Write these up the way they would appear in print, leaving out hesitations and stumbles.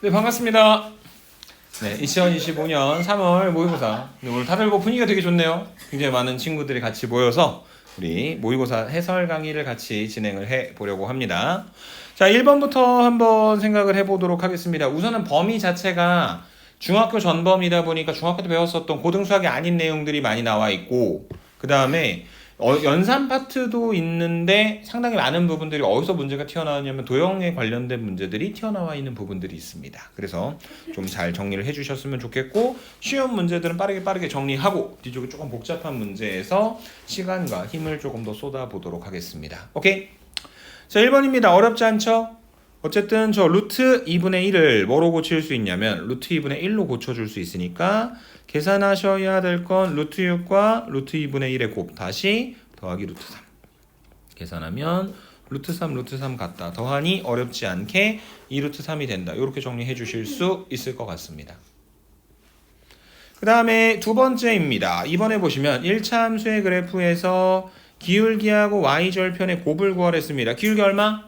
네, 반갑습니다. 네, 2025년 3월 모의고사. 오늘 다들 분위기가 되게 좋네요. 굉장히 많은 친구들이 같이 모여서 우리 모의고사 해설 강의를 같이 진행을 해 보려고 합니다. 자, 1번부터 한번 생각을 해 보도록 하겠습니다. 우선은 범위 자체가 중학교 전범이다 보니까 중학교 때 배웠었던 고등수학이 아닌 내용들이 많이 나와 있고, 그 다음에 연산 파트도 있는데 상당히 많은 부분들이 어디서 문제가 튀어나왔냐면 도형에 관련된 문제들이 튀어나와 있는 부분들이 있습니다. 그래서 좀 잘 정리를 해주셨으면 좋겠고, 쉬운 문제들은 빠르게 정리하고 뒤쪽에 조금 복잡한 문제에서 시간과 힘을 조금 더 쏟아보도록 하겠습니다. 오케이? 자, 1번입니다. 어렵지 않죠? 어쨌든 저 루트 2분의 1을 뭐로 고칠 수 있냐면 루트 2분의 1로 고쳐줄 수 있으니까 계산하셔야 될 건 루트 6과 루트 2분의 1의 곱 다시 더하기 루트 3 계산하면 루트 3 같다. 더하니 어렵지 않게 2루트 3이 된다. 이렇게 정리해 주실 수 있을 것 같습니다. 그 다음에 두 번째입니다. 이번에 보시면 1차 함수의 그래프에서 기울기하고 y절편의 곱을 구하랬습니다. 기울기 얼마?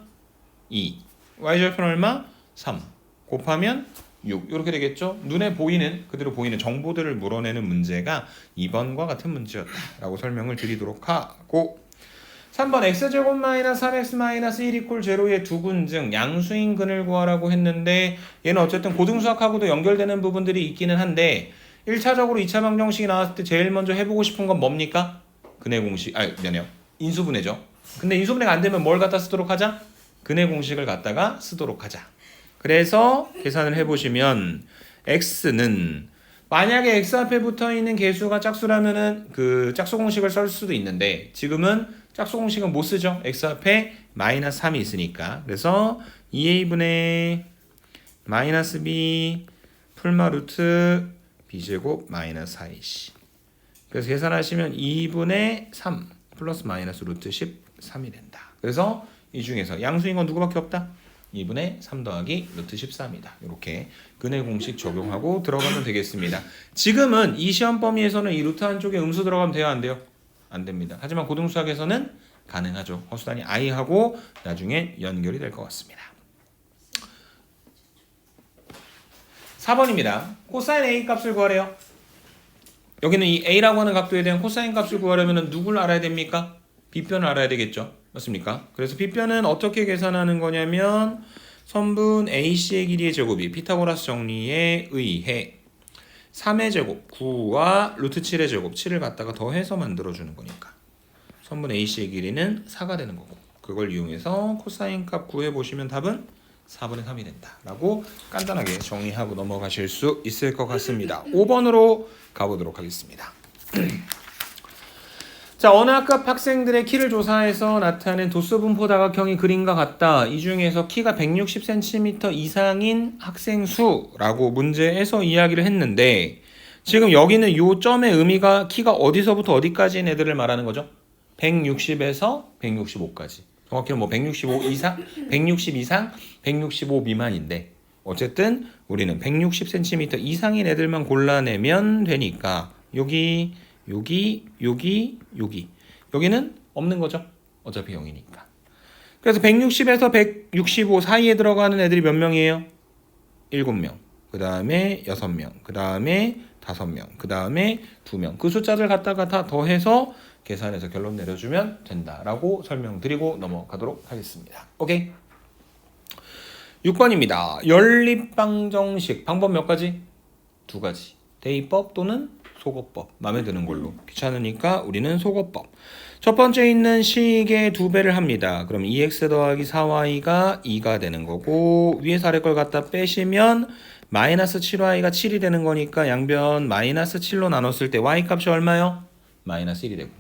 2. y절편 얼마? 3. 곱하면 6. 이렇게 되겠죠? 눈에 보이는, 그대로 보이는 정보들을 물어내는 문제가 2번과 같은 문제였다라고 설명을 드리도록 하고, 3번 x제곱 마이너스 3x 마이너스 1 이퀄 제로의 두근증 양수인 근을 구하라고 했는데, 얘는 어쨌든 고등수학하고도 연결되는 부분들이 있기는 한데 1차적으로 2차 방정식이 나왔을 때 제일 먼저 해보고 싶은 건 뭡니까? 근의 공식, 미안해요. 인수분해죠. 근데 인수분해가 안 되면 뭘 갖다 쓰도록 하자? 근의 공식을 갖다가 쓰도록 하자. 그래서 계산을 해보시면 x는 만약에 x 앞에 붙어있는 개수가 짝수라면은 그 짝수 공식을 쓸 수도 있는데, 지금은 짝수 공식은 못 쓰죠. x 앞에 마이너스 3이 있으니까. 그래서 2a분의 마이너스 b 풀마 루트 b제곱 마이너스 4ac. 그래서 계산하시면 2분의 3 플러스 마이너스 루트 13이 된다. 그래서 이 중에서 양수인 건 누구밖에 없다? 2분의 3 더하기 루트 13이다. 이렇게 근의 공식 적용하고 들어가면 되겠습니다. 지금은 이 시험 범위에서는 이 루트 한쪽에 음수 들어가면 돼요? 안 돼요? 안 됩니다. 하지만 고등수학에서는 가능하죠. 허수단위 i하고 나중에 연결이 될 것 같습니다. 4번입니다. 코사인 a 값을 구하래요. 여기는 이 a라고 하는 각도에 대한 코사인 값을 구하려면 누굴 알아야 됩니까? 빗변을 알아야 되겠죠. 맞습니까? 그래서 빗변은 어떻게 계산하는 거냐면 선분 AC의 길이의 제곱이 피타고라스 정리에 의해 3의 제곱 9와 루트 7의 제곱 7을 갖다가 더해서 만들어주는 거니까 선분 AC의 길이는 4가 되는 거고, 그걸 이용해서 코사인 값 구해보시면 답은 4분의 3이 된다 라고 간단하게 정리하고 넘어가실 수 있을 것 같습니다. 5번으로 가보도록 하겠습니다. 자, 어느 학급 학생들의 키를 조사해서 나타낸 도수 분포 다각형이 그림과 같다. 이 중에서 키가 160cm 이상인 학생 수라고 문제에서 이야기를 했는데, 지금 여기는 요 점의 의미가 키가 어디서부터 어디까지인 애들을 말하는 거죠? 160에서 165까지. 정확히는 뭐 165 이상, 160 이상, 165 미만인데, 어쨌든 우리는 160cm 이상인 애들만 골라내면 되니까 여기 여기는 없는 거죠. 어차피 0이니까. 그래서 160에서 165 사이에 들어가는 애들이 몇 명이에요? 7명. 그 다음에 6명. 그 다음에 5명. 그 다음에 2명. 그 숫자를 갖다가 다 더해서 계산해서 결론 내려주면 된다라고 설명드리고 넘어가도록 하겠습니다. 오케이? 6번입니다. 연립방정식. 방법 몇 가지? 2가지. 대입법 또는 소거법. 마음에 드는 걸로. 귀찮으니까 우리는 소거법. 첫 번째 있는 식의 2배를 합니다. 그럼 2x 더하기 4y가 2가 되는 거고, 위에서 아래 걸 갖다 빼시면 마이너스 7y가 7이 되는 거니까 양변 마이너스 7로 나눴을 때 y 값이 얼마요? 마이너스 1이 되고,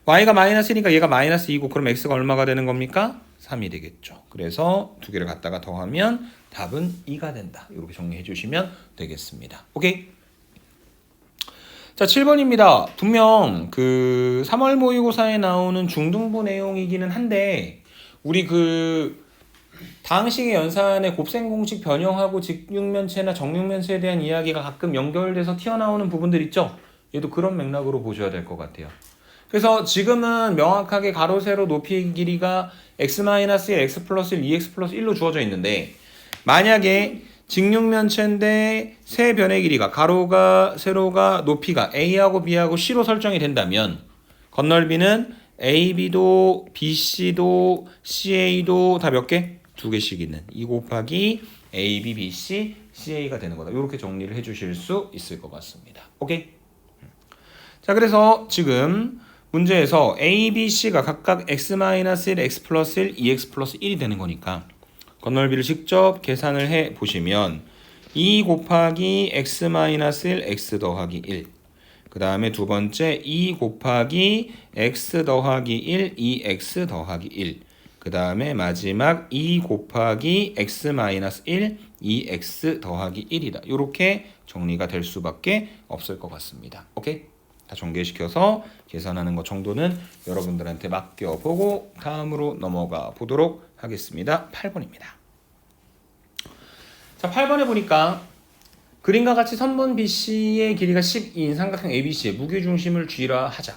y가 마이너스 1이니까 얘가 마이너스 2고, 그럼 x가 얼마가 되는 겁니까? 3이 되겠죠. 그래서 두 개를 갖다가 더하면 답은 2가 된다. 이렇게 정리해 주시면 되겠습니다. 오케이? 자, 7번입니다. 분명 그 3월 모의고사에 나오는 중등부 내용이기는 한데, 우리 그 다항식의 연산의 곱셈 공식 변형하고 직육면체나 정육면체에 대한 이야기가 가끔 연결돼서 튀어나오는 부분들 있죠? 얘도 그런 맥락으로 보셔야 될 것 같아요. 그래서 지금은 명확하게 가로 세로 높이 길이가 x-1, x 플러스 1, 2x 플러스 1로 주어져 있는데, 만약에 직육면체인데 세 변의 길이가 가로가 세로가 높이가 A하고 B하고 C로 설정이 된다면 건널비는 AB도 BC도 CA도 다 몇 개? 두 개씩 있는 2 곱하기 AB, BC, CA가 되는 거다. 이렇게 정리를 해주실 수 있을 것 같습니다. 오케이? 자, 그래서 지금 문제에서 A, B, C가 각각 x-1, x 플러스 1, 2x 플러스 1이 되는 거니까 건널비를 직접 계산을 해 보시면 2 곱하기 x-1, x 더하기 1. 그 다음에 두 번째 2 곱하기 x 더하기 1, 2x 더하기 1. 그 다음에 마지막 2 곱하기 x-1, 2x 더하기 1이다. 이렇게 정리가 될 수밖에 없을 것 같습니다. 오케이? 다 정리시켜서 계산하는 것 정도는 여러분들한테 맡겨보고 다음으로 넘어가 보도록 하겠습니다. 8번입니다. 자, 8번에 보니까 그림과 같이 선분 BC의 길이가 12인 삼각형 ABC의 무게중심을 G라 하자.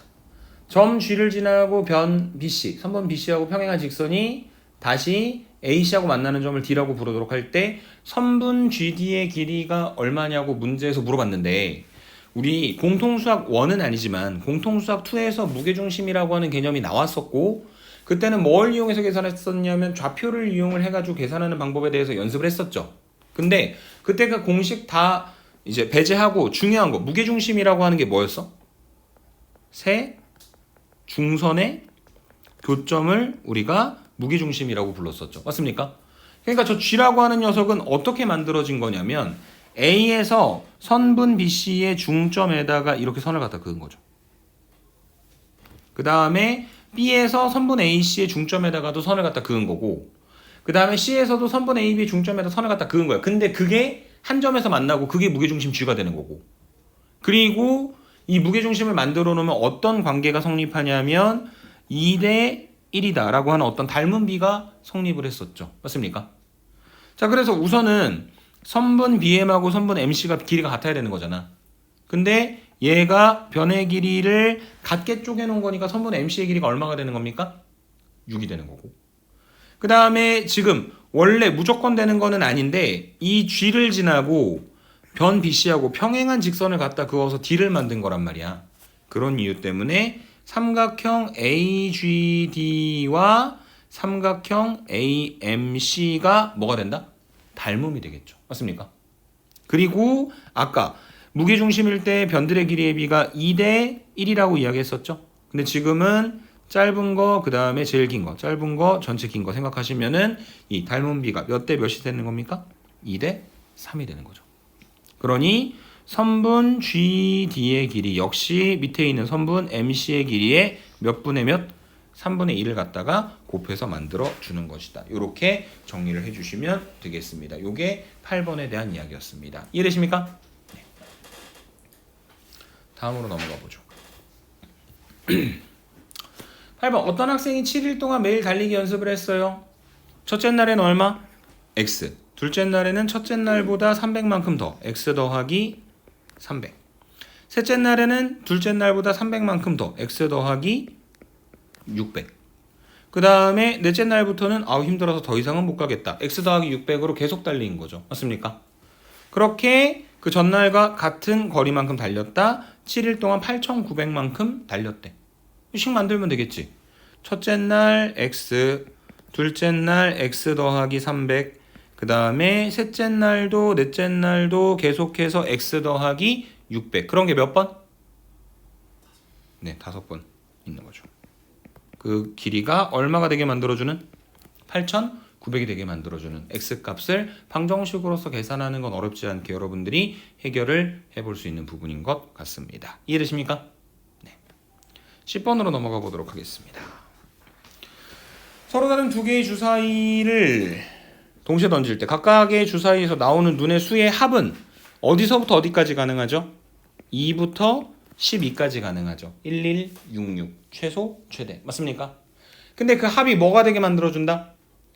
점 G를 지나고 변 BC, 선분 BC하고 평행한 직선이 다시 AC하고 만나는 점을 D라고 부르도록 할 때 선분 GD의 길이가 얼마냐고 문제에서 물어봤는데 우리 공통수학 1은 아니지만 공통수학 2에서 무게중심이라고 하는 개념이 나왔었고 그때는 뭘 이용해서 계산했었냐면 좌표를 이용을 해가지고 계산하는 방법에 대해서 연습을 했었죠. 근데 그때 그 공식 다 이제 배제하고 중요한 거 무게중심이라고 하는 게 뭐였어? 세 중선의 교점을 우리가 무게중심이라고 불렀었죠. 맞습니까? 그러니까 저 G라고 하는 녀석은 어떻게 만들어진 거냐면 A에서 선분 BC의 중점에다가 이렇게 선을 갖다 그은 거죠. 그 다음에 B에서 선분 AC의 중점에다가도 선을 갖다 그은 거고 그 다음에 C에서도 선분 AB의 중점에다 선을 갖다 그은 거야. 근데 그게 한 점에서 만나고 그게 무게중심 G가 되는 거고 그리고 이 무게중심을 만들어 놓으면 어떤 관계가 성립하냐면 2대 1이다 라고 하는 어떤 닮은 비가 성립을 했었죠. 맞습니까? 자, 그래서 우선은 선분 BM하고 선분 MC가 길이가 같아야 되는 거잖아. 근데 얘가 변의 길이를 같게 쪼개놓은 거니까 선분 MC의 길이가 얼마가 되는 겁니까? 6이 되는 거고. 그 다음에 지금 원래 무조건 되는 거는 아닌데 이 G를 지나고 변 BC하고 평행한 직선을 갖다 그어서 D를 만든 거란 말이야. 그런 이유 때문에 삼각형 AGD와 삼각형 AMC가 뭐가 된다? 닮음이 되겠죠. 맞습니까? 그리고 아까 무게중심일 때 변들의 길이의 비가 2대 1이라고 이야기했었죠. 근데 지금은 짧은 거, 그 다음에 제일 긴 거, 짧은 거, 전체 긴 거 생각하시면은 이 닮은 비가 몇 대 몇이 되는 겁니까? 2대 3이 되는 거죠. 그러니 선분 GD의 길이 역시 밑에 있는 선분 MC의 길이의 몇 분의 몇? 3분의 1을 갖다가 곱해서 만들어 주는 것이다. 이렇게 정리를 해주시면 되겠습니다. 이게 8번에 대한 이야기였습니다. 이해되십니까? 네. 다음으로 넘어가 보죠. 8번 어떤 학생이 7일 동안 매일 달리기 연습을 했어요. 첫째 날에는 얼마? X. 둘째 날에는 첫째 날보다 300만큼 더 X 더하기 300. 셋째 날에는 둘째 날보다 300만큼 더 X 더하기 600. 그 다음에 넷째 날부터는 힘들어서 더 이상은 못 가겠다. X 더하기 600으로 계속 달린 거죠. 맞습니까? 그렇게 그 전날과 같은 거리만큼 달렸다. 7일 동안 8,900만큼 달렸대. 식 만들면 되겠지. 첫째 날 X, 둘째 날 X 더하기 300, 그 다음에 셋째 날도 넷째 날도 계속해서 X 더하기 600. 그런 게 몇 번? 네, 5번 있는 거죠. 그 길이가 얼마가 되게 만들어주는? 8,900이 되게 만들어주는 X값을 방정식으로서 계산하는 건 어렵지 않게 여러분들이 해결을 해볼 수 있는 부분인 것 같습니다. 이해되십니까? 네. 10번으로 넘어가 보도록 하겠습니다. 서로 다른 두 개의 주사위를 동시에 던질 때 각각의 주사위에서 나오는 눈의 수의 합은 어디서부터 어디까지 가능하죠? 2부터 12까지 가능하죠. 11, 66 최소 최대 맞습니까? 근데 그 합이 뭐가 되게 만들어준다?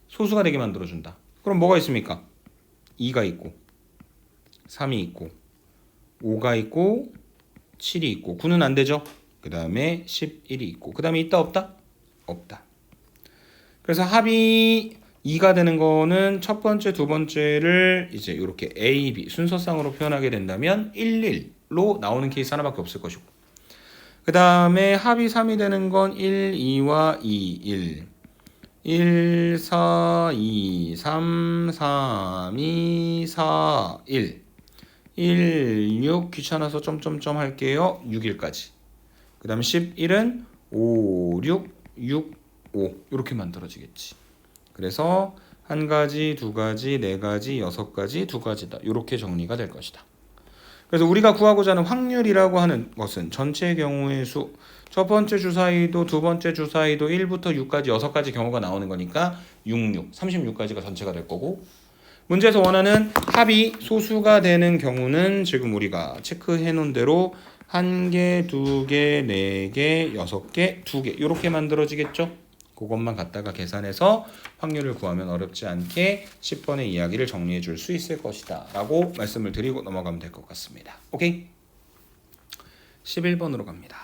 소수가 되게 만들어준다. 그럼 뭐가 있습니까? 2가 있고 3이 있고 5가 있고 7이 있고 9는 안 되죠. 그 다음에 11이 있고 그 다음에 있다 없다? 없다. 그래서 합이 2가 되는 거는 첫 번째, 두 번째를 이제 이렇게 A, B 순서상으로 표현하게 된다면 1, 1로 나오는 케이스 하나밖에 없을 것이고 그 다음에 합이 3이 되는 건 1, 2와 2, 1 1, 4, 2, 3, 3, 2, 4, 1 1, 6 귀찮아서 점점점 할게요. 6일까지 그 다음에 11은 5, 6, 6, 5 이렇게 만들어지겠지. 그래서 한 가지, 두 가지, 네 가지, 여섯 가지, 두 가지다. 이렇게 정리가 될 것이다. 그래서 우리가 구하고자 하는 확률이라고 하는 것은 전체 경우의 수, 첫 번째 주사위도 두 번째 주사위도 1부터 6까지 여섯 가지 경우가 나오는 거니까 66, 36까지가 전체가 될 거고 문제에서 원하는 합이 소수가 되는 경우는 지금 우리가 체크해 놓은 대로 한 개, 두 개, 네 개, 여섯 개, 두 개 이렇게 만들어지겠죠? 그것만 갖다가 계산해서 확률을 구하면 어렵지 않게 10번의 이야기를 정리해 줄 수 있을 것이다 라고 말씀을 드리고 넘어가면 될 것 같습니다. 오케이? 11번으로 갑니다.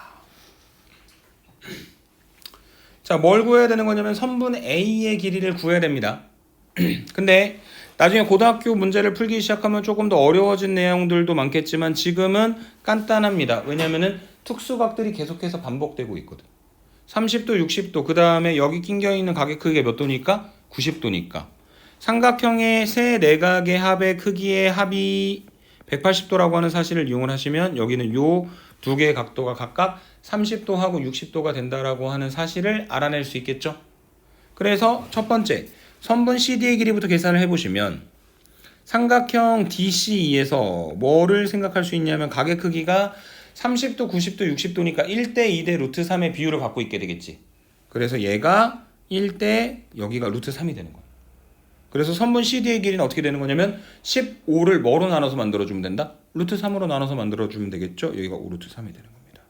자, 뭘 구해야 되는 거냐면 선분 A의 길이를 구해야 됩니다. 근데 나중에 고등학교 문제를 풀기 시작하면 조금 더 어려워진 내용들도 많겠지만 지금은 간단합니다. 왜냐면은 특수각들이 계속해서 반복되고 있거든. 30도, 60도, 그 다음에 여기 낑겨있는 각의 크기가 몇 도니까? 90도니까. 삼각형의 세 내각의 합의 크기의 합이 180도라고 하는 사실을 이용을 하시면 여기는 요 두 개의 각도가 각각 30도하고 60도가 된다라고 하는 사실을 알아낼 수 있겠죠? 그래서 첫 번째, 선분 CD의 길이부터 계산을 해보시면 삼각형 DCE에서 뭐를 생각할 수 있냐면 각의 크기가 30도, 90도, 60도니까 1대 2대 루트 3의 비율을 갖고 있게 되겠지. 그래서 얘가 1대 여기가 루트 3이 되는 거야. 그래서 선분 CD의 길이는 어떻게 되는 거냐면 15를 뭐로 나눠서 만들어주면 된다? 루트 3으로 나눠서 만들어주면 되겠죠. 여기가 5 루트 3이 되는 겁니다.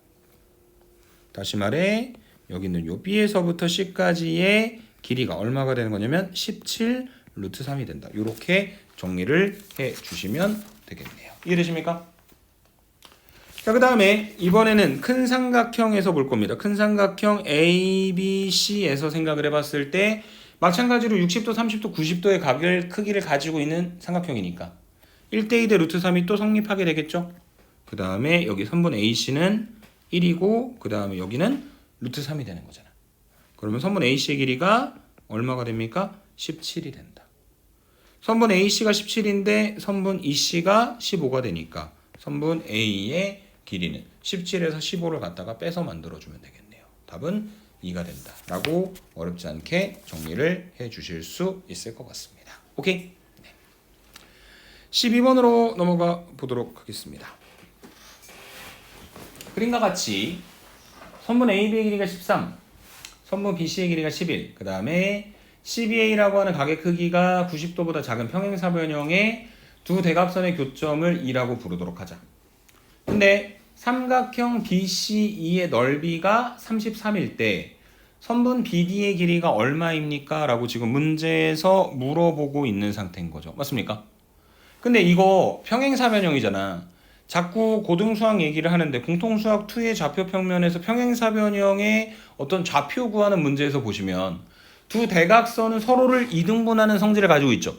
다시 말해 여기는 요 B에서부터 C까지의 길이가 얼마가 되는 거냐면 17 루트 3이 된다. 이렇게 정리를 해주시면 되겠네요. 이해되십니까? 자, 그 다음에 이번에는 큰 삼각형에서 볼 겁니다. 큰 삼각형 ABC에서 생각을 해봤을 때 마찬가지로 60도, 30도, 90도의 각을 크기를 가지고 있는 삼각형이니까 1대2대 루트 3이 또 성립하게 되겠죠. 그 다음에 여기 선분 AC는 1이고 그 다음에 여기는 루트 3이 되는 거잖아. 그러면 선분 AC의 길이가 얼마가 됩니까? 17이 된다. 선분 AC가 17인데 선분 EC가 15가 되니까 선분 A의 길이는 17에서 15를 갖다가 빼서 만들어주면 되겠네요. 답은 2가 된다 라고 어렵지 않게 정리를 해 주실 수 있을 것 같습니다. 오케이? 네. 12번으로 넘어가 보도록 하겠습니다. 그림과 같이 선분 AB의 길이가 13, 선분 BC의 길이가 11, 그 다음에 CBA라고 하는 각의 크기가 90도보다 작은 평행사변형의 두 대각선의 교점을 2라고 부르도록 하자. 근데 삼각형 BCE의 넓이가 33일 때 선분 BD의 길이가 얼마입니까? 라고 지금 문제에서 물어보고 있는 상태인 거죠. 맞습니까? 근데 이거 평행사변형이잖아. 자꾸 고등수학 얘기를 하는데 공통수학 2의 좌표평면에서 평행사변형의 어떤 좌표 구하는 문제에서 보시면 두 대각선은 서로를 이등분하는 성질을 가지고 있죠.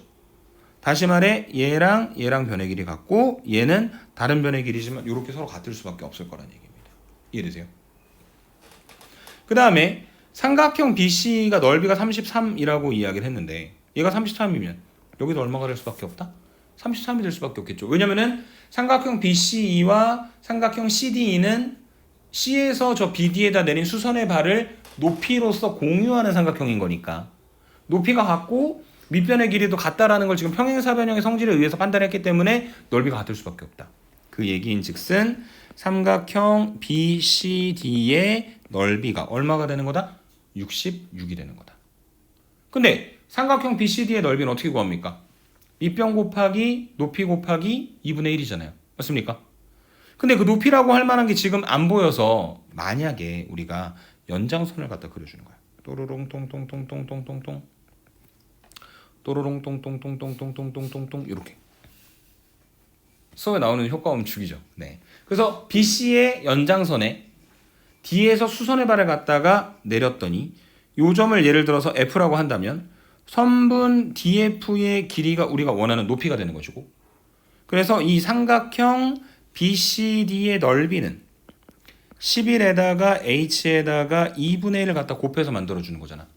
다시 말해 얘랑 변의 길이 같고 얘는 다른 변의 길이지만 이렇게 서로 같을 수밖에 없을 거라는 얘기입니다. 이해되세요? 그 다음에 삼각형 BC가 넓이가 33이라고 이야기를 했는데 얘가 33이면 여기도 얼마가 될 수밖에 없다? 33이 될 수밖에 없겠죠. 왜냐면은 삼각형 BCE와 삼각형 CDE는 C에서 저 BD에다 내린 수선의 발을 높이로서 공유하는 삼각형인 거니까 높이가 같고 밑변의 길이도 같다라는 걸 지금 평행사변형의 성질에 의해서 판단했기 때문에 넓이가 같을 수밖에 없다. 그 얘기인 즉슨 삼각형 BCD의 넓이가 얼마가 되는 거다? 66이 되는 거다. 근데 삼각형 BCD의 넓이는 어떻게 구합니까? 밑변 곱하기 높이 곱하기 2분의 1이잖아요. 맞습니까? 근데 그 높이라고 할 만한 게 지금 안 보여서 만약에 우리가 연장선을 갖다 그려주는 거야. 또르롱 통통통통통통통 또르롱 통통통통통통통통 이렇게 수업에 나오는 효과음 죽이죠. 네. 그래서 BC의 연장선에 D에서 수선의 발을 갖다가 내렸더니 요 점을 예를 들어서 F라고 한다면 선분 DF의 길이가 우리가 원하는 높이가 되는 것이고, 그래서 이 삼각형 BCD의 넓이는 11에다가 H에다가 2분의 1을 갖다 곱해서 만들어주는 거잖아.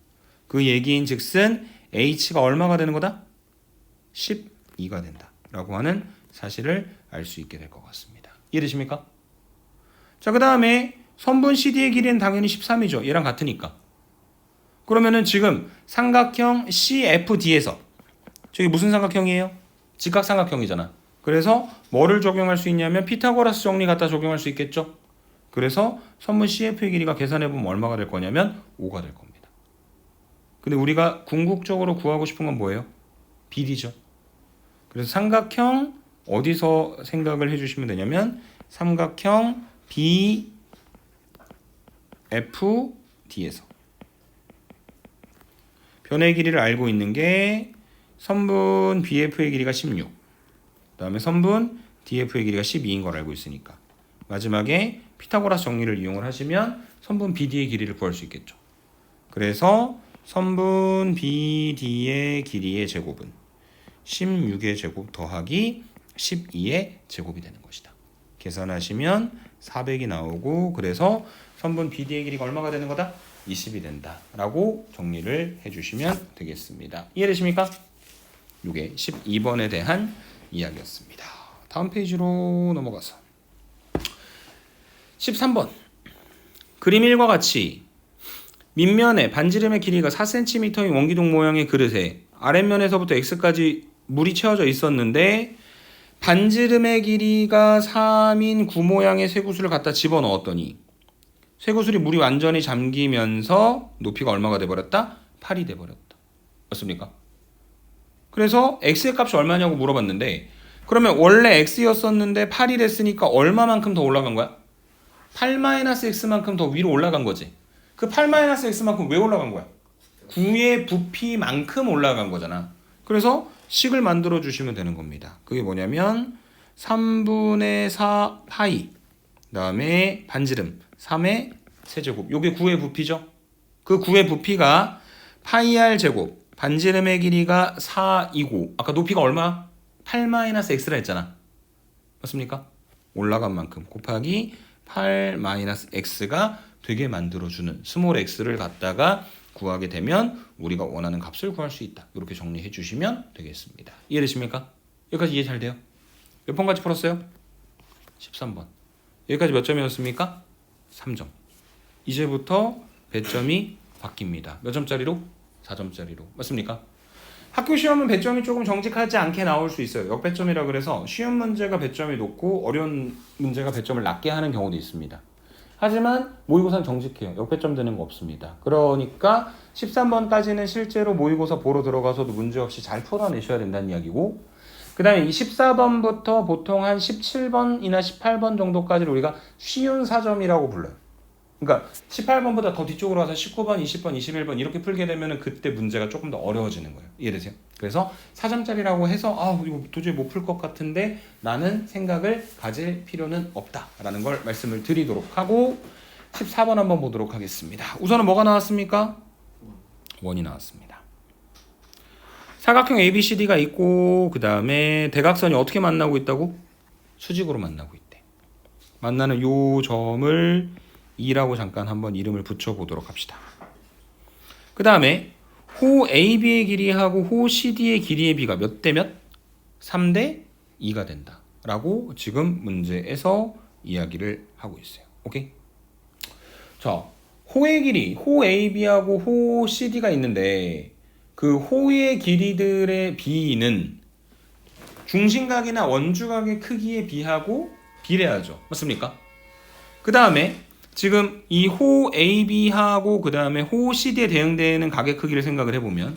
그 얘기인 즉슨 H가 얼마가 되는 거다? 12가 된다 라고 하는 사실을 알 수 있게 될 것 같습니다. 이해되십니까? 자, 그 다음에 선분 CD의 길이는 당연히 13이죠. 얘랑 같으니까. 그러면은 지금 삼각형 CFD에서, 저기 무슨 삼각형이에요? 직각삼각형이잖아. 그래서 뭐를 적용할 수 있냐면 피타고라스 정리 갖다 적용할 수 있겠죠. 그래서 선분 CF의 길이가 계산해보면 얼마가 될 거냐면 5가 될 겁니다. 근데 우리가 궁극적으로 구하고 싶은 건 뭐예요? 비리죠. 그래서 삼각형 어디서 생각을 해주시면 되냐면 삼각형 BFD에서 변의 길이를 알고 있는 게 선분 BF의 길이가 16, 그 다음에 선분 DF의 길이가 12인 걸 알고 있으니까 마지막에 피타고라스 정리를 이용을 하시면 선분 BD의 길이를 구할 수 있겠죠. 그래서 선분 BD의 길이의 제곱은 16의 제곱 더하기 12의 제곱이 되는 것이다. 계산하시면 400이 나오고, 그래서 선분 BD의 길이가 얼마가 되는 거다? 20이 된다 라고 정리를 해주시면 되겠습니다. 이해되십니까? 이게 12번에 대한 이야기였습니다. 다음 페이지로 넘어가서 13번 그림 1과 같이 밑면에 반지름의 길이가 4cm인 원기둥 모양의 그릇에 아랫면에서부터 X까지 물이 채워져 있었는데 반지름의 길이가 3인 구 모양의 쇠구슬을 갖다 집어넣었더니 쇠구슬이 물이 완전히 잠기면서 높이가 얼마가 돼버렸다? 8이 돼버렸다. 맞습니까? 그래서 X의 값이 얼마냐고 물어봤는데, 그러면 원래 X였었는데 8이 됐으니까 얼마만큼 더 올라간 거야? 8-X만큼 더 위로 올라간 거지. 그 8-X만큼 왜 올라간 거야? 9의 부피만큼 올라간 거잖아. 그래서 식을 만들어 주시면 되는 겁니다. 그게 뭐냐면 3분의 4 파이, 그 다음에 반지름 3의 세제곱, 요게 9의 부피죠. 그 9의 부피가 파이 r 제곱, 반지름의 길이가 4이고 아까 높이가 얼마? 8-X라 했잖아. 맞습니까? 올라간 만큼 곱하기 8-X가 되게 만들어주는 스몰 x를 갖다가 구하게 되면 우리가 원하는 값을 구할 수 있다. 이렇게 정리해 주시면 되겠습니다. 이해되십니까? 여기까지 이해 잘 돼요? 몇 번까지 풀었어요? 13번. 여기까지 몇 점이었습니까? 3점. 이제부터 배점이 바뀝니다. 몇 점짜리로? 4점짜리로. 맞습니까? 학교 시험은 배점이 조금 정직하지 않게 나올 수 있어요. 역배점이라 그래서 쉬운 문제가 배점이 높고 어려운 문제가 배점을 낮게 하는 경우도 있습니다. 하지만 모의고사는 정직해요. 역배점 되는 거 없습니다. 그러니까 13번까지는 실제로 모의고사 보러 들어가서도 문제 없이 잘 풀어내셔야 된다는 이야기고, 그 다음에 이 14번부터 보통 한 17번이나 18번 정도까지를 우리가 쉬운 4점이라고 불러요. 그러니까 18번보다 더 뒤쪽으로 가서 19번, 20번, 21번 이렇게 풀게 되면 그때 문제가 조금 더 어려워지는 거예요. 이해되세요? 그래서 4점짜리라고 해서 이거 도저히 못 풀 것 같은데 라는 생각을 가질 필요는 없다라는 걸 말씀을 드리도록 하고 14번 한번 보도록 하겠습니다. 우선은 뭐가 나왔습니까? 원이 나왔습니다. 사각형 ABCD가 있고 그 다음에 대각선이 어떻게 만나고 있다고? 수직으로 만나고 있대. 만나는 요 점을 2라고 잠깐 한번 이름을 붙여보도록 합시다. 그 다음에 호 AB의 길이하고 호 CD의 길이의 비가 몇 대 몇? 3대 2가 된다 라고 지금 문제에서 이야기를 하고 있어요. 오케이? 자, 호의 길이, 호 AB하고 호 CD가 있는데 그 호의 길이들의 비는 중심각이나 원주각의 크기에 비하고 비례하죠. 맞습니까? 그 다음에 지금 이 호 AB하고 그 다음에 호 CD에 대응되는 각의 크기를 생각을 해보면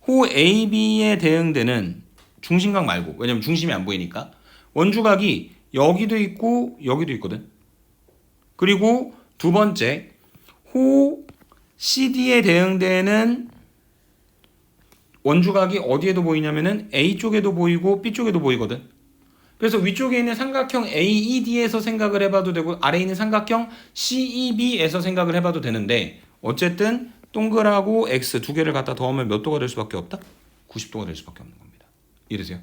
호 AB에 대응되는 중심각 말고, 왜냐면 중심이 안 보이니까 원주각이 여기도 있고 여기도 있거든. 그리고 두 번째 호 CD에 대응되는 원주각이 어디에도 보이냐면은 A 쪽에도 보이고 B 쪽에도 보이거든. 그래서 위쪽에 있는 삼각형 AED에서 생각을 해봐도 되고 아래에 있는 삼각형 CEB에서 생각을 해봐도 되는데 어쨌든 동글하고 x 두 개를 갖다 더하면 몇 도가 될 수밖에 없다? 90도가 될 수밖에 없는 겁니다. 이해되세요?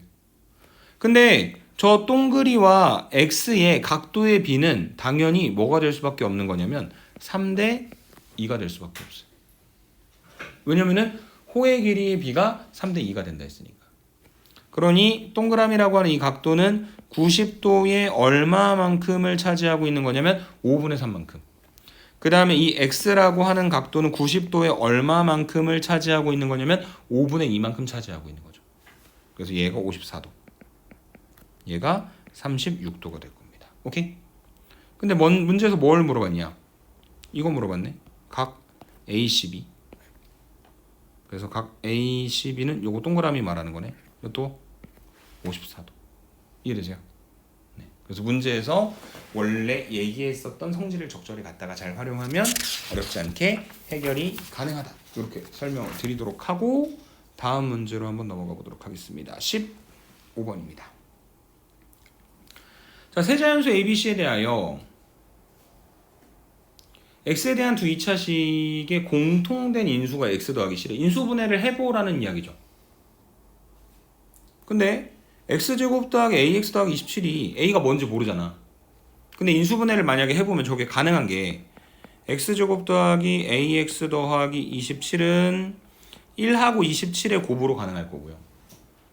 근데 저 동그리와 x의 각도의 비는 당연히 뭐가 될 수밖에 없는 거냐면 3대 2가 될 수밖에 없어요. 왜냐면은 호의 길이의 비가 3대 2가 된다 했으니까. 그러니 동그라미라고 하는 이 각도는 90도의 얼마만큼을 차지하고 있는 거냐면 5분의 3만큼. 그 다음에 이 x라고 하는 각도는 90도의 얼마만큼을 차지하고 있는 거냐면 5분의 2만큼 차지하고 있는 거죠. 그래서 얘가 54도. 얘가 36도가 될 겁니다. 오케이? 근데 문제에서 뭘 물어봤냐? 이거 물어봤네. 각 ACB. 그래서 각 ACB는 요거 동그라미 말하는 거네. 이것도 54도. 이해되세요? 네. 그래서 문제에서 원래 얘기했었던 성질을 적절히 갖다가 잘 활용하면 어렵지 않게 해결이 가능하다. 이렇게 설명을 드리도록 하고 다음 문제로 한번 넘어가 보도록 하겠습니다. 15번입니다. 자, 세자연수 ABC에 대하여 x에 대한 두 2차식의 공통된 인수가 x 더하기 c래. 인수분해를 해보라는 이야기죠. 근데 x제곱 더하기 ax 더하기 27이 a가 뭔지 모르잖아. 근데 인수분해를 만약에 해보면 저게 가능한 게 x제곱 더하기 ax 더하기 27은 1하고 27의 곱으로 가능할 거고요.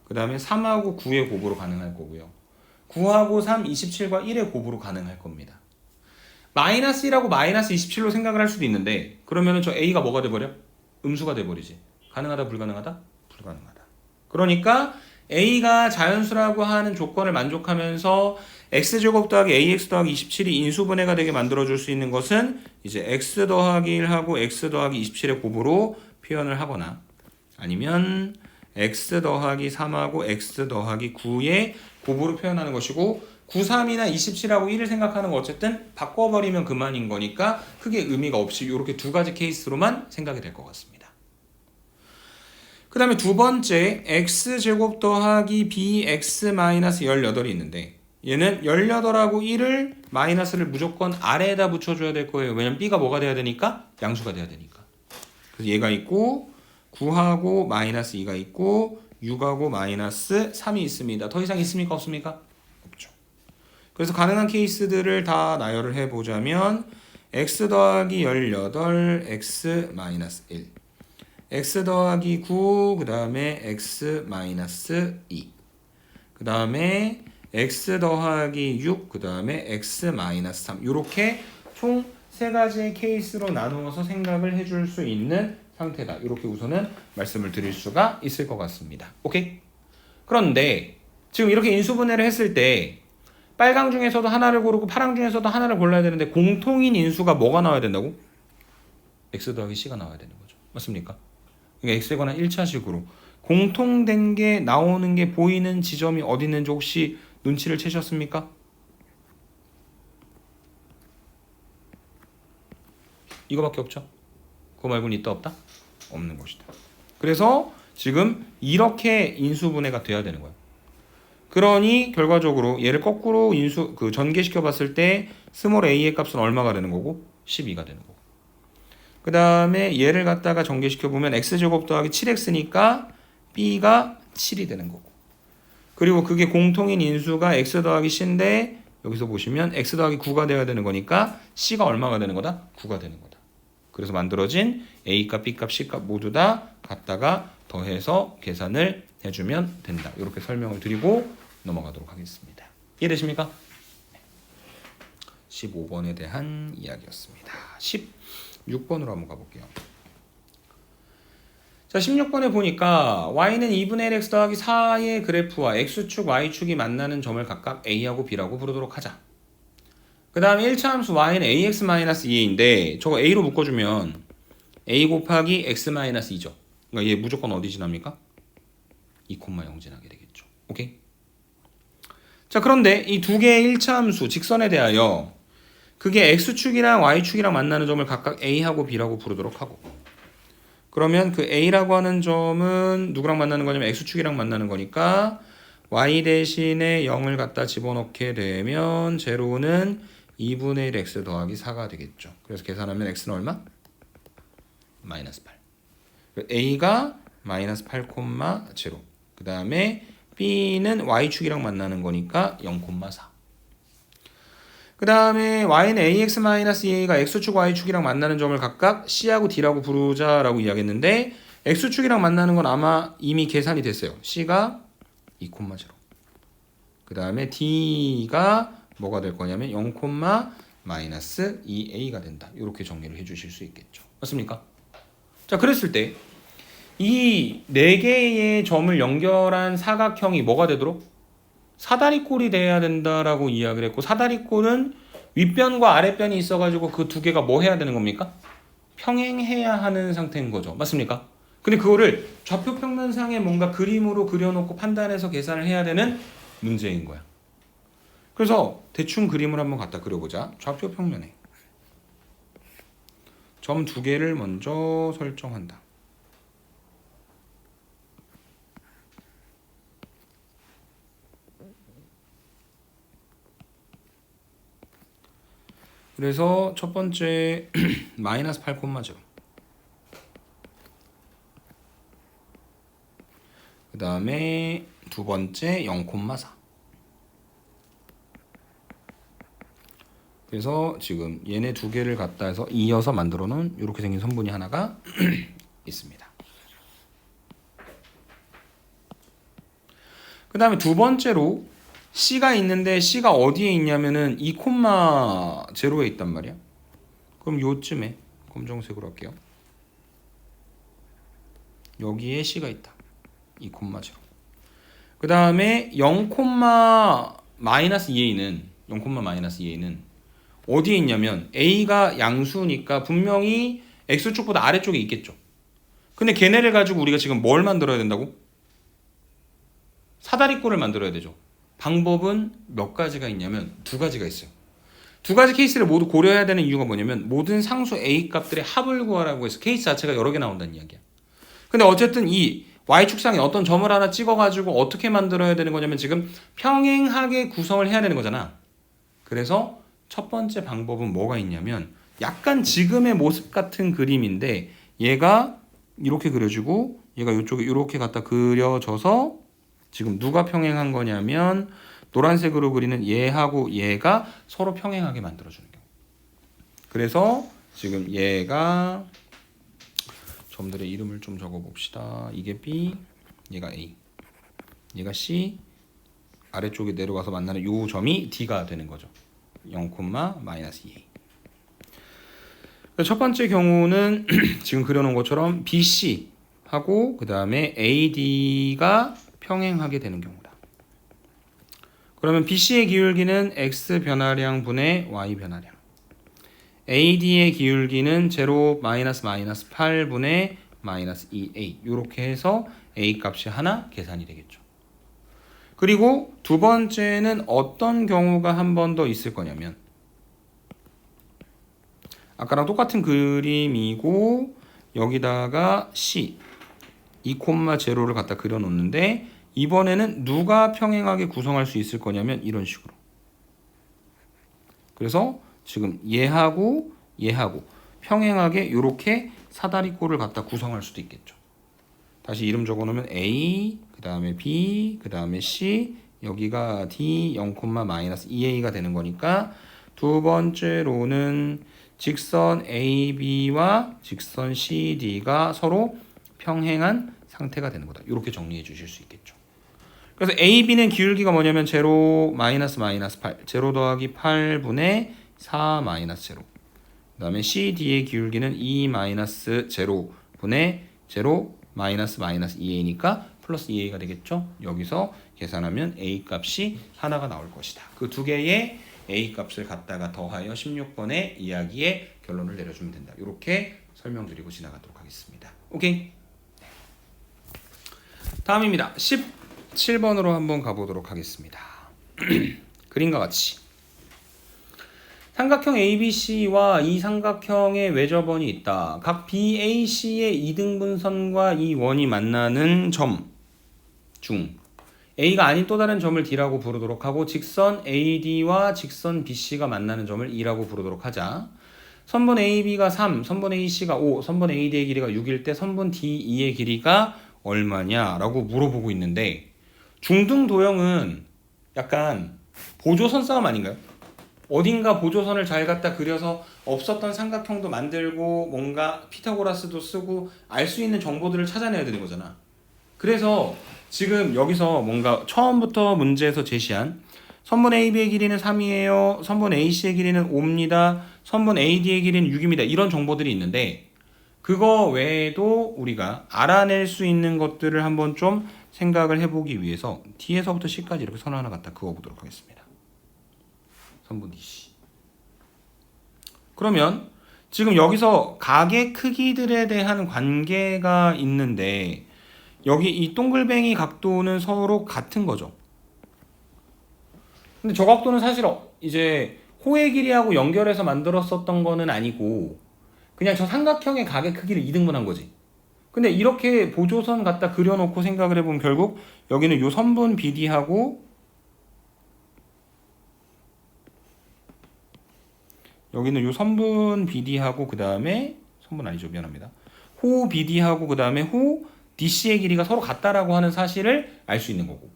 그 다음에 3하고 9의 곱으로 가능할 거고요. 9하고 3, 27과 1의 곱으로 가능할 겁니다. 마이너스 1하고 마이너스 27로 생각을 할 수도 있는데 그러면 저 a가 뭐가 돼버려? 음수가 돼버리지. 가능하다 불가능하다? 불가능하다. 그러니까 a가 자연수라고 하는 조건을 만족하면서 x제곱 더하기 ax 더하기 27이 인수분해가 되게 만들어줄 수 있는 것은 이제 x 더하기 1하고 x 더하기 27의 곱으로 표현을 하거나 아니면 x 더하기 3하고 x 더하기 9의 곱으로 표현하는 것이고 9, 3이나 27하고 1을 생각하는 거 어쨌든 바꿔버리면 그만인 거니까 크게 의미가 없이 이렇게 두 가지 케이스로만 생각이 될 것 같습니다. 그 다음에 두 번째 x제곱 더하기 bx 마이너스 18이 있는데 얘는 18하고 1을 마이너스를 무조건 아래에다 붙여줘야 될 거예요. 왜냐면 b가 뭐가 돼야 되니까? 양수가 돼야 되니까. 그래서 얘가 있고 9하고 마이너스 2가 있고 6하고 마이너스 3이 있습니다. 더 이상 있습니까? 없습니까? 없죠. 그래서 가능한 케이스들을 다 나열을 해보자면 x 더하기 18, x 마이너스 1 x 더하기 9, 그 다음에 x 마이너스 2 그 다음에 x 더하기 6, 그 다음에 x 마이너스 3 이렇게 총 세 가지의 케이스로 나누어서 생각을 해줄 수 있는 상태다. 이렇게 우선은 말씀을 드릴 수가 있을 것 같습니다. 오케이? 그런데 지금 이렇게 인수분해를 했을 때 빨강 중에서도 하나를 고르고 파랑 중에서도 하나를 골라야 되는데 공통인 인수가 뭐가 나와야 된다고? x 더하기 c가 나와야 되는 거죠. 맞습니까? 그러니까 x에 관한 1차식으로 공통된 게 나오는 게 보이는 지점이 어디 있는지 혹시 눈치를 채셨습니까? 이거밖에 없죠. 그거 말고는 있다 없다? 없는 것이다. 그래서 지금 이렇게 인수분해가 돼야 되는 거예요. 그러니 결과적으로 얘를 거꾸로 전개시켜 봤을 때 스몰 a의 값은 얼마가 되는 거고? 12가 되는 거고. 그 다음에 얘를 갖다가 전개시켜 보면 x제곱 더하기 7x니까 b가 7이 되는 거고. 그리고 그게 공통인 인수가 x 더하기 c인데 여기서 보시면 x 더하기 9가 되어야 되는 거니까 c가 얼마가 되는 거다? 9가 되는 거다. 그래서 만들어진 A값, B값, C값 모두 다 갖다가 더해서 계산을 해주면 된다. 이렇게 설명을 드리고 넘어가도록 하겠습니다. 이해되십니까? 15번에 대한 이야기였습니다. 16번으로 한번 가볼게요. 자, 16번에 보니까 y는 2분의 1x 더하기 4의 그래프와 x축, y축이 만나는 점을 각각 a하고 b라고 부르도록 하자. 그 다음에 1차 함수 y는 ax-2a인데 저거 a로 묶어주면 a 곱하기 x-2죠. 그러니까 얘 무조건 어디 지납니까? 2,0 지나게 되겠죠. 오케이? 자, 그런데 이 두 개의 1차 함수 직선에 대하여 그게 x축이랑 y축이랑 만나는 점을 각각 a하고 b라고 부르도록 하고 그러면 그 a라고 하는 점은 누구랑 만나는 거냐면 x축이랑 만나는 거니까 y 대신에 0을 갖다 집어넣게 되면 제로는 2분의 1 x 더하기 4가 되겠죠. 그래서 계산하면 x는 얼마? 마이너스 8. A가 마이너스 8,0. 그 다음에 B는 Y축이랑 만나는 거니까 0,4. 그 다음에 Y는 AX-2A가 X축, Y축이랑 만나는 점을 각각 C하고 D라고 부르자라고 이야기했는데 X축이랑 만나는 건 아마 이미 계산이 됐어요. C가 2,0. 그 다음에 D가 뭐가 될 거냐면 0,-2A가 된다. 이렇게 정리를 해주실 수 있겠죠. 맞습니까? 자, 그랬을 때 이 4개의 점을 연결한 사각형이 뭐가 되도록? 사다리꼴이 돼야 된다라고 이야기를 했고, 사다리꼴은 윗변과 아랫변이 있어가지고 그 두 개가 뭐 해야 되는 겁니까? 평행해야 하는 상태인 거죠. 맞습니까? 근데 그거를 좌표 평면상에 뭔가 그림으로 그려놓고 판단해서 계산을 해야 되는 문제인 거야. 그래서 대충 그림을 한번 갖다 그려보자. 좌표 평면에 점 2개를 먼저 설정한다. 그래서 첫 번째 마이너스 8,0. 그 다음에 두 번째 0,4. 그래서 지금 얘네 두 개를 갖다 해서 이어서 만들어 놓은 이렇게 생긴 선분이 하나가 있습니다. 그 다음에 두 번째로 C가 있는데 C가 어디에 있냐면은 2,0에 있단 말이야. 그럼 요쯤에 검정색으로 할게요. 여기에 C가 있다. 2,0. 그 다음에 0,-2a는 어디에 있냐면 A가 양수니까 분명히 X쪽보다 아래쪽에 있겠죠. 근데 걔네를 가지고 우리가 지금 뭘 만들어야 된다고? 사다리꼴을 만들어야 되죠. 방법은 몇 가지가 있냐면 2가지가 있어요. 2가지 케이스를 모두 고려해야 되는 이유가 뭐냐면 모든 상수 A 값들의 합을 구하라고 해서 케이스 자체가 여러 개 나온다는 이야기야. 근데 어쨌든 이 Y축상에 어떤 점을 하나 찍어가지고 어떻게 만들어야 되는 거냐면 지금 평행하게 구성을 해야 되는 거잖아. 그래서 첫 번째 방법은 뭐가 있냐면 약간 지금의 모습 같은 그림인데 얘가 이렇게 그려지고 얘가 이쪽에 이렇게 갖다 그려져서 지금 누가 평행한 거냐면 노란색으로 그리는 얘하고 얘가 서로 평행하게 만들어주는 경우. 그래서 지금 얘가 점들의 이름을 좀 적어봅시다. 이게 B, 얘가 A, 얘가 C, 아래쪽에 내려가서 만나는 이 점이 D가 되는 거죠. 0,-2a. 첫 번째 경우는 지금 그려놓은 것처럼 BC하고 그 다음에 AD가 평행하게 되는 경우다. 그러면 BC의 기울기는 X 변화량 분의 Y 변화량, AD의 기울기는 제로 마이너스 8분의 마이너스 2A 이렇게 해서 A 값이 하나 계산이 되겠죠. 그리고 두 번째는 어떤 경우가 한 번 더 있을 거냐면 아까랑 똑같은 그림이고 여기다가 C 2,0를 갖다 그려놓는데 이번에는 누가 평행하게 구성할 수 있을 거냐면 이런 식으로. 그래서 지금 얘하고 평행하게 이렇게 사다리꼴을 갖다 구성할 수도 있겠죠. 다시 이름 적어놓으면 A, 그 다음에 B, 그 다음에 C, 여기가 D 0,-2a가 되는 거니까 두 번째로는 직선 AB와 직선 CD가 서로 평행한 상태가 되는 거다. 이렇게 정리해 주실 수 있겠죠. 그래서 AB는 기울기가 뭐냐면 제로 마이너스 8, 제로 더하기 8분의 4 마이너스 제로. 그 다음에 CD의 기울기는 2 마이너스 제로분의 제로 마이너스 2a니까 플러스 2a가 되겠죠. 여기서 계산하면 a 값이 하나가 나올 것이다. 그 두 개의 a 값을 갖다가 더하여 16번의 이야기의 결론을 내려주면 된다. 이렇게 설명드리고 지나가도록 하겠습니다. 오케이. 다음입니다. 17번으로 한번 가보도록 하겠습니다. 그림과 같이 삼각형 ABC와 이 삼각형의 외접원이 있다. 각 BAC의 이등분선과 이 원이 만나는 점 중 A가 아닌 또 다른 점을 D라고 부르도록 하고 직선 AD와 직선 BC가 만나는 점을 E라고 부르도록 하자. 선분 AB가 3, 선분 AC가 5, 선분 AD의 길이가 6일 때 선분 DE의 길이가 얼마냐라고 물어보고 있는데 중등 도형은 약간 보조선 싸움 아닌가요? 어딘가 보조선을 잘 갖다 그려서 없었던 삼각형도 만들고 뭔가 피타고라스도 쓰고 알 수 있는 정보들을 찾아내야 되는 거잖아. 그래서 지금 여기서 뭔가 처음부터 문제에서 제시한 선분 AB의 길이는 3이에요. 선분 AC의 길이는 5입니다. 선분 AD의 길이는 6입니다. 이런 정보들이 있는데 그거 외에도 우리가 알아낼 수 있는 것들을 한번 좀 생각을 해보기 위해서 D에서부터 C까지 이렇게 선 하나 갖다 그어보도록 하겠습니다. 선분 DC. 그러면 지금 여기서 각의 크기들에 대한 관계가 있는데 여기 이 동글뱅이 각도는 서로 같은 거죠. 근데 저 각도는 사실 이제 호의 길이하고 연결해서 만들었었던 거는 아니고 그냥 저 삼각형의 각의 크기를 2등분한 거지. 근데 이렇게 보조선 갖다 그려놓고 생각을 해보면 결국 여기는 요 선분 BD하고 여기는 요 선분 BD하고 그 다음에 선분 아니죠, 미안합니다. 호 BD하고 그 다음에 호 DC의 길이가 서로 같다라고 하는 사실을 알 수 있는 거고,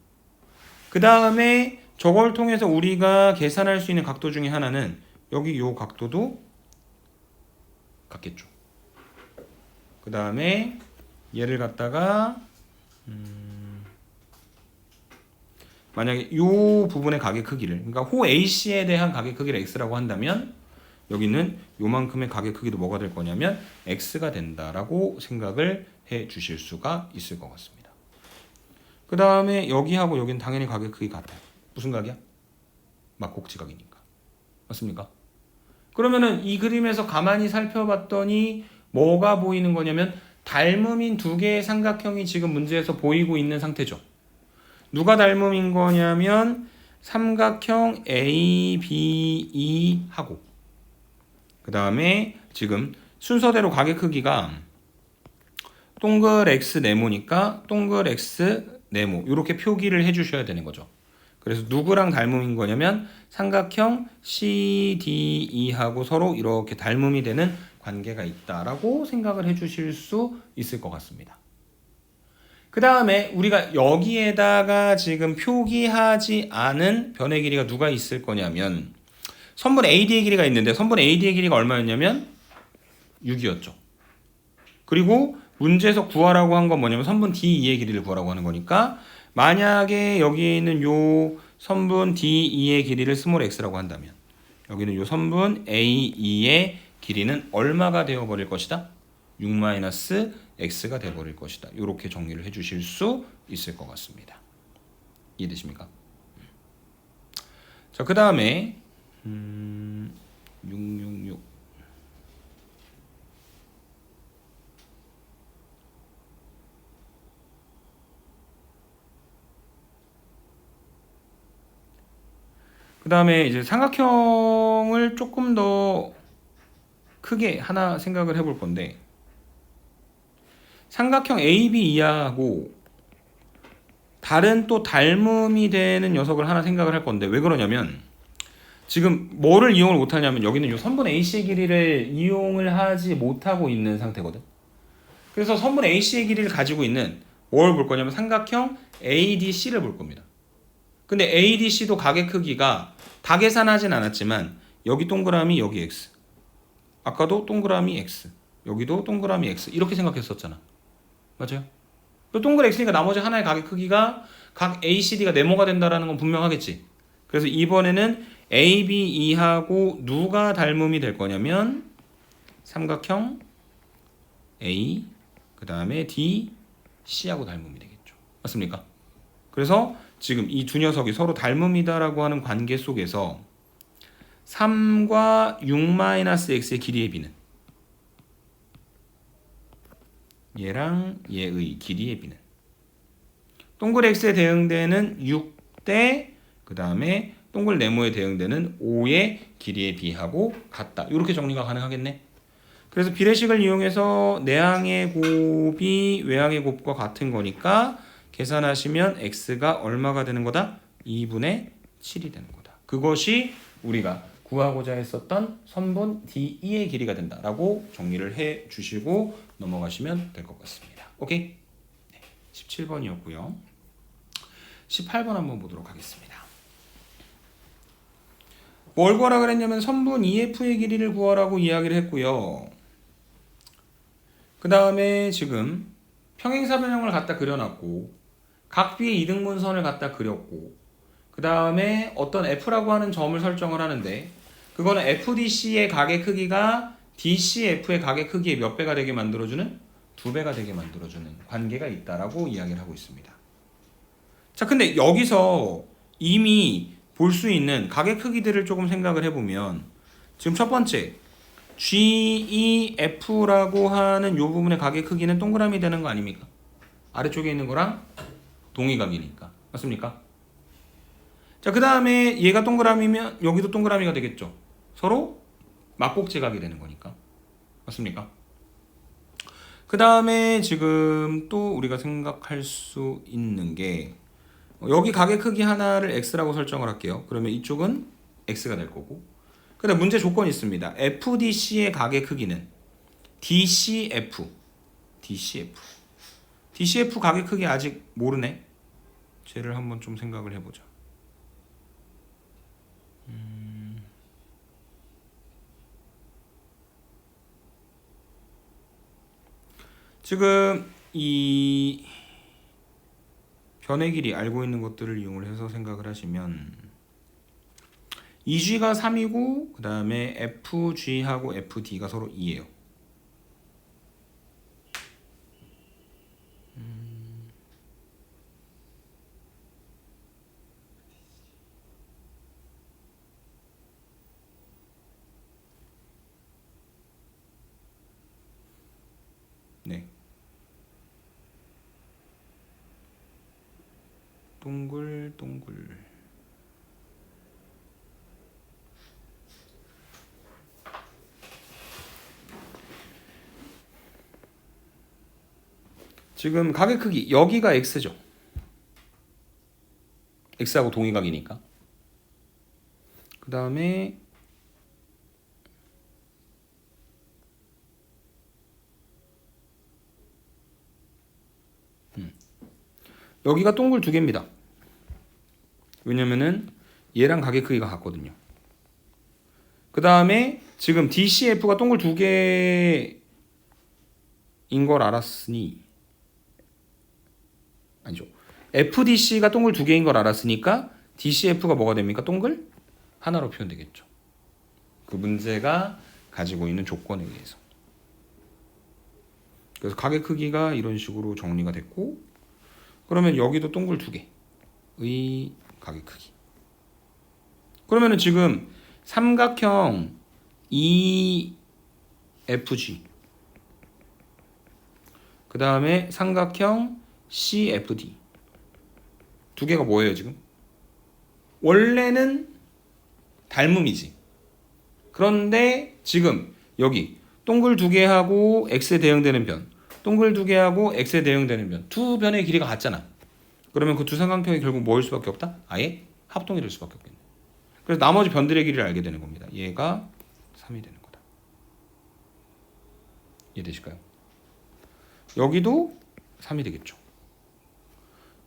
그 다음에 저걸 통해서 우리가 계산할 수 있는 각도 중에 하나는 여기 요 각도도 같겠죠. 그 다음에 얘를 갖다가 만약에 요 부분의 각의 크기를, 그러니까 호 AC에 대한 각의 크기를 x라고 한다면 여기는 요만큼의 각의 크기도 뭐가 될 거냐면 x가 된다라고 생각을 해 주실 수가 있을 것 같습니다. 그 다음에 여기하고 여기는 당연히 각의 크기 같아요. 무슨 각이야? 막곡지각이니까. 맞습니까? 그러면은 이 그림에서 가만히 살펴봤더니 뭐가 보이는 거냐면 닮음인 두 개의 삼각형이 지금 문제에서 보이고 있는 상태죠. 누가 닮음인 거냐면 삼각형 ABE하고 그 다음에 지금 순서대로 각의 크기가 동글 X 네모니까 동글 X 네모 이렇게 표기를 해주셔야 되는 거죠. 그래서 누구랑 닮음인 거냐면 삼각형 CDE하고 서로 이렇게 닮음이 되는 관계가 있다라고 생각을 해주실 수 있을 것 같습니다. 그 다음에 우리가 여기에다가 지금 표기하지 않은 변의 길이가 누가 있을 거냐면 선분 AD의 길이가 있는데 선분 AD의 길이가 얼마였냐면 6이었죠. 그리고 문제에서 구하라고 한 건 뭐냐면 선분 DE의 길이를 구하라고 하는 거니까 만약에 여기에 있는 요 선분 DE의 길이를 스몰 x라고 한다면 여기는 요 선분 AE의 길이는 얼마가 되어버릴 것이다? 6-x가 되어버릴 것이다. 이렇게 정리를 해주실 수 있을 것 같습니다. 이해되십니까? 자, 그 다음에 666 그 다음에 이제 삼각형을 조금 더 크게 하나 생각을 해볼 건데 삼각형 ABE하고 다른 또 닮음이 되는 녀석을 하나 생각을 할 건데 왜 그러냐면 지금 뭐를 이용을 못하냐면 여기는 요 선분 AC의 길이를 이용을 하지 못하고 있는 상태거든. 그래서 선분 AC의 길이를 가지고 있는 뭘 볼 거냐면 삼각형 ADC를 볼 겁니다. 근데 ADC도 각의 크기가 다 계산하진 않았지만 여기 동그라미 여기 X, 아까도 동그라미 X, 여기도 동그라미 X 이렇게 생각했었잖아. 맞아요? 동그라미 X니까 나머지 하나의 각의 크기가 각 ACD가 네모가 된다라는 건 분명하겠지. 그래서 이번에는 ABE하고 누가 닮음이 될 거냐면 삼각형 A 그 다음에 D, C하고 닮음이 되겠죠. 맞습니까? 그래서 지금 이 두 녀석이 서로 닮음이다라고 하는 관계 속에서 3과 6-x의 길이의 비는 얘랑 얘의 길이의 비는 동글 x에 대응되는 6대 그 다음에 동글 네모에 대응되는 5의 길이의 비하고 같다. 이렇게 정리가 가능하겠네. 그래서 비례식을 이용해서 내항의 곱이 외항의 곱과 같은 거니까 계산하시면 x가 얼마가 되는 거다? 2분의 7이 되는 거다. 그것이 우리가 구하고자 했었던 선분 DE의 길이가 된다라고 정리를 해 주시고 넘어가시면 될 것 같습니다. 오케이? 네, 17번이었고요. 18번 한번 보도록 하겠습니다. 뭘 구하라 그랬냐면 선분 EF의 길이를 구하라고 이야기를 했고요. 그 다음에 지금 평행사변형을 갖다 그려놨고 각 B의 이등분선을 갖다 그렸고 그 다음에 어떤 F라고 하는 점을 설정을 하는데 그거는 FDC의 각의 크기가 DCF의 각의 크기의 몇 배가 되게 만들어주는? 2배가 되게 만들어주는 관계가 있다라고 이야기를 하고 있습니다. 자, 근데 여기서 이미 볼 수 있는 각의 크기들을 조금 생각을 해보면 지금 첫 번째 GEF라고 하는 요 부분의 각의 크기는 동그라미 되는 거 아닙니까? 아래쪽에 있는 거랑 동의각이니까. 맞습니까? 자, 그 다음에 얘가 동그라미면 여기도 동그라미가 되겠죠. 서로 막곡지각이 되는 거니까. 맞습니까? 그 다음에 지금 또 우리가 생각할 수 있는 게 여기 각의 크기 하나를 x라고 설정을 할게요. 그러면 이쪽은 x가 될 거고. 근데 문제 조건이 있습니다. FDC의 각의 크기는 DCF 각의 크기 아직 모르네. 쟤를 한번 좀 생각을 해보자. 지금 이 변의 길이 알고 있는 것들을 이용을 해서 생각을 하시면 2G가 3이고 그 다음에 FG하고 FD가 서로 2예요. 네. 동글 지금 각의 크기 여기가 x죠. x하고 동의각이니까. 그 다음에 여기가 동글 2개입니다. 왜냐면은 얘랑 각의 크기가 같거든요. 그 다음에 지금 DCF가 동글 2개인 걸 알았으니 아니죠. FDC가 동글 2개인 걸 알았으니까 DCF가 뭐가 됩니까? 동글 하나로 표현되겠죠. 그 문제가 가지고 있는 조건에 의해서. 그래서 각의 크기가 이런 식으로 정리가 됐고 그러면 여기도 동글 2개의 각의 크기. 그러면은 지금 삼각형 EFG 그 다음에 삼각형 CFD 2개가 뭐예요 지금? 원래는 닮음이지. 그런데 지금 여기 동글 2개하고 X에 대응되는 변, 동글 2개하고 X에 대응되는 변, 두 변의 길이가 같잖아. 그러면 그 두 삼각형이 결국 뭐일 수밖에 없다? 아예 합동이 될 수밖에 없겠네. 그래서 나머지 변들의 길이를 알게 되는 겁니다. 얘가 3이 되는 거다. 이해되실까요? 여기도 3이 되겠죠.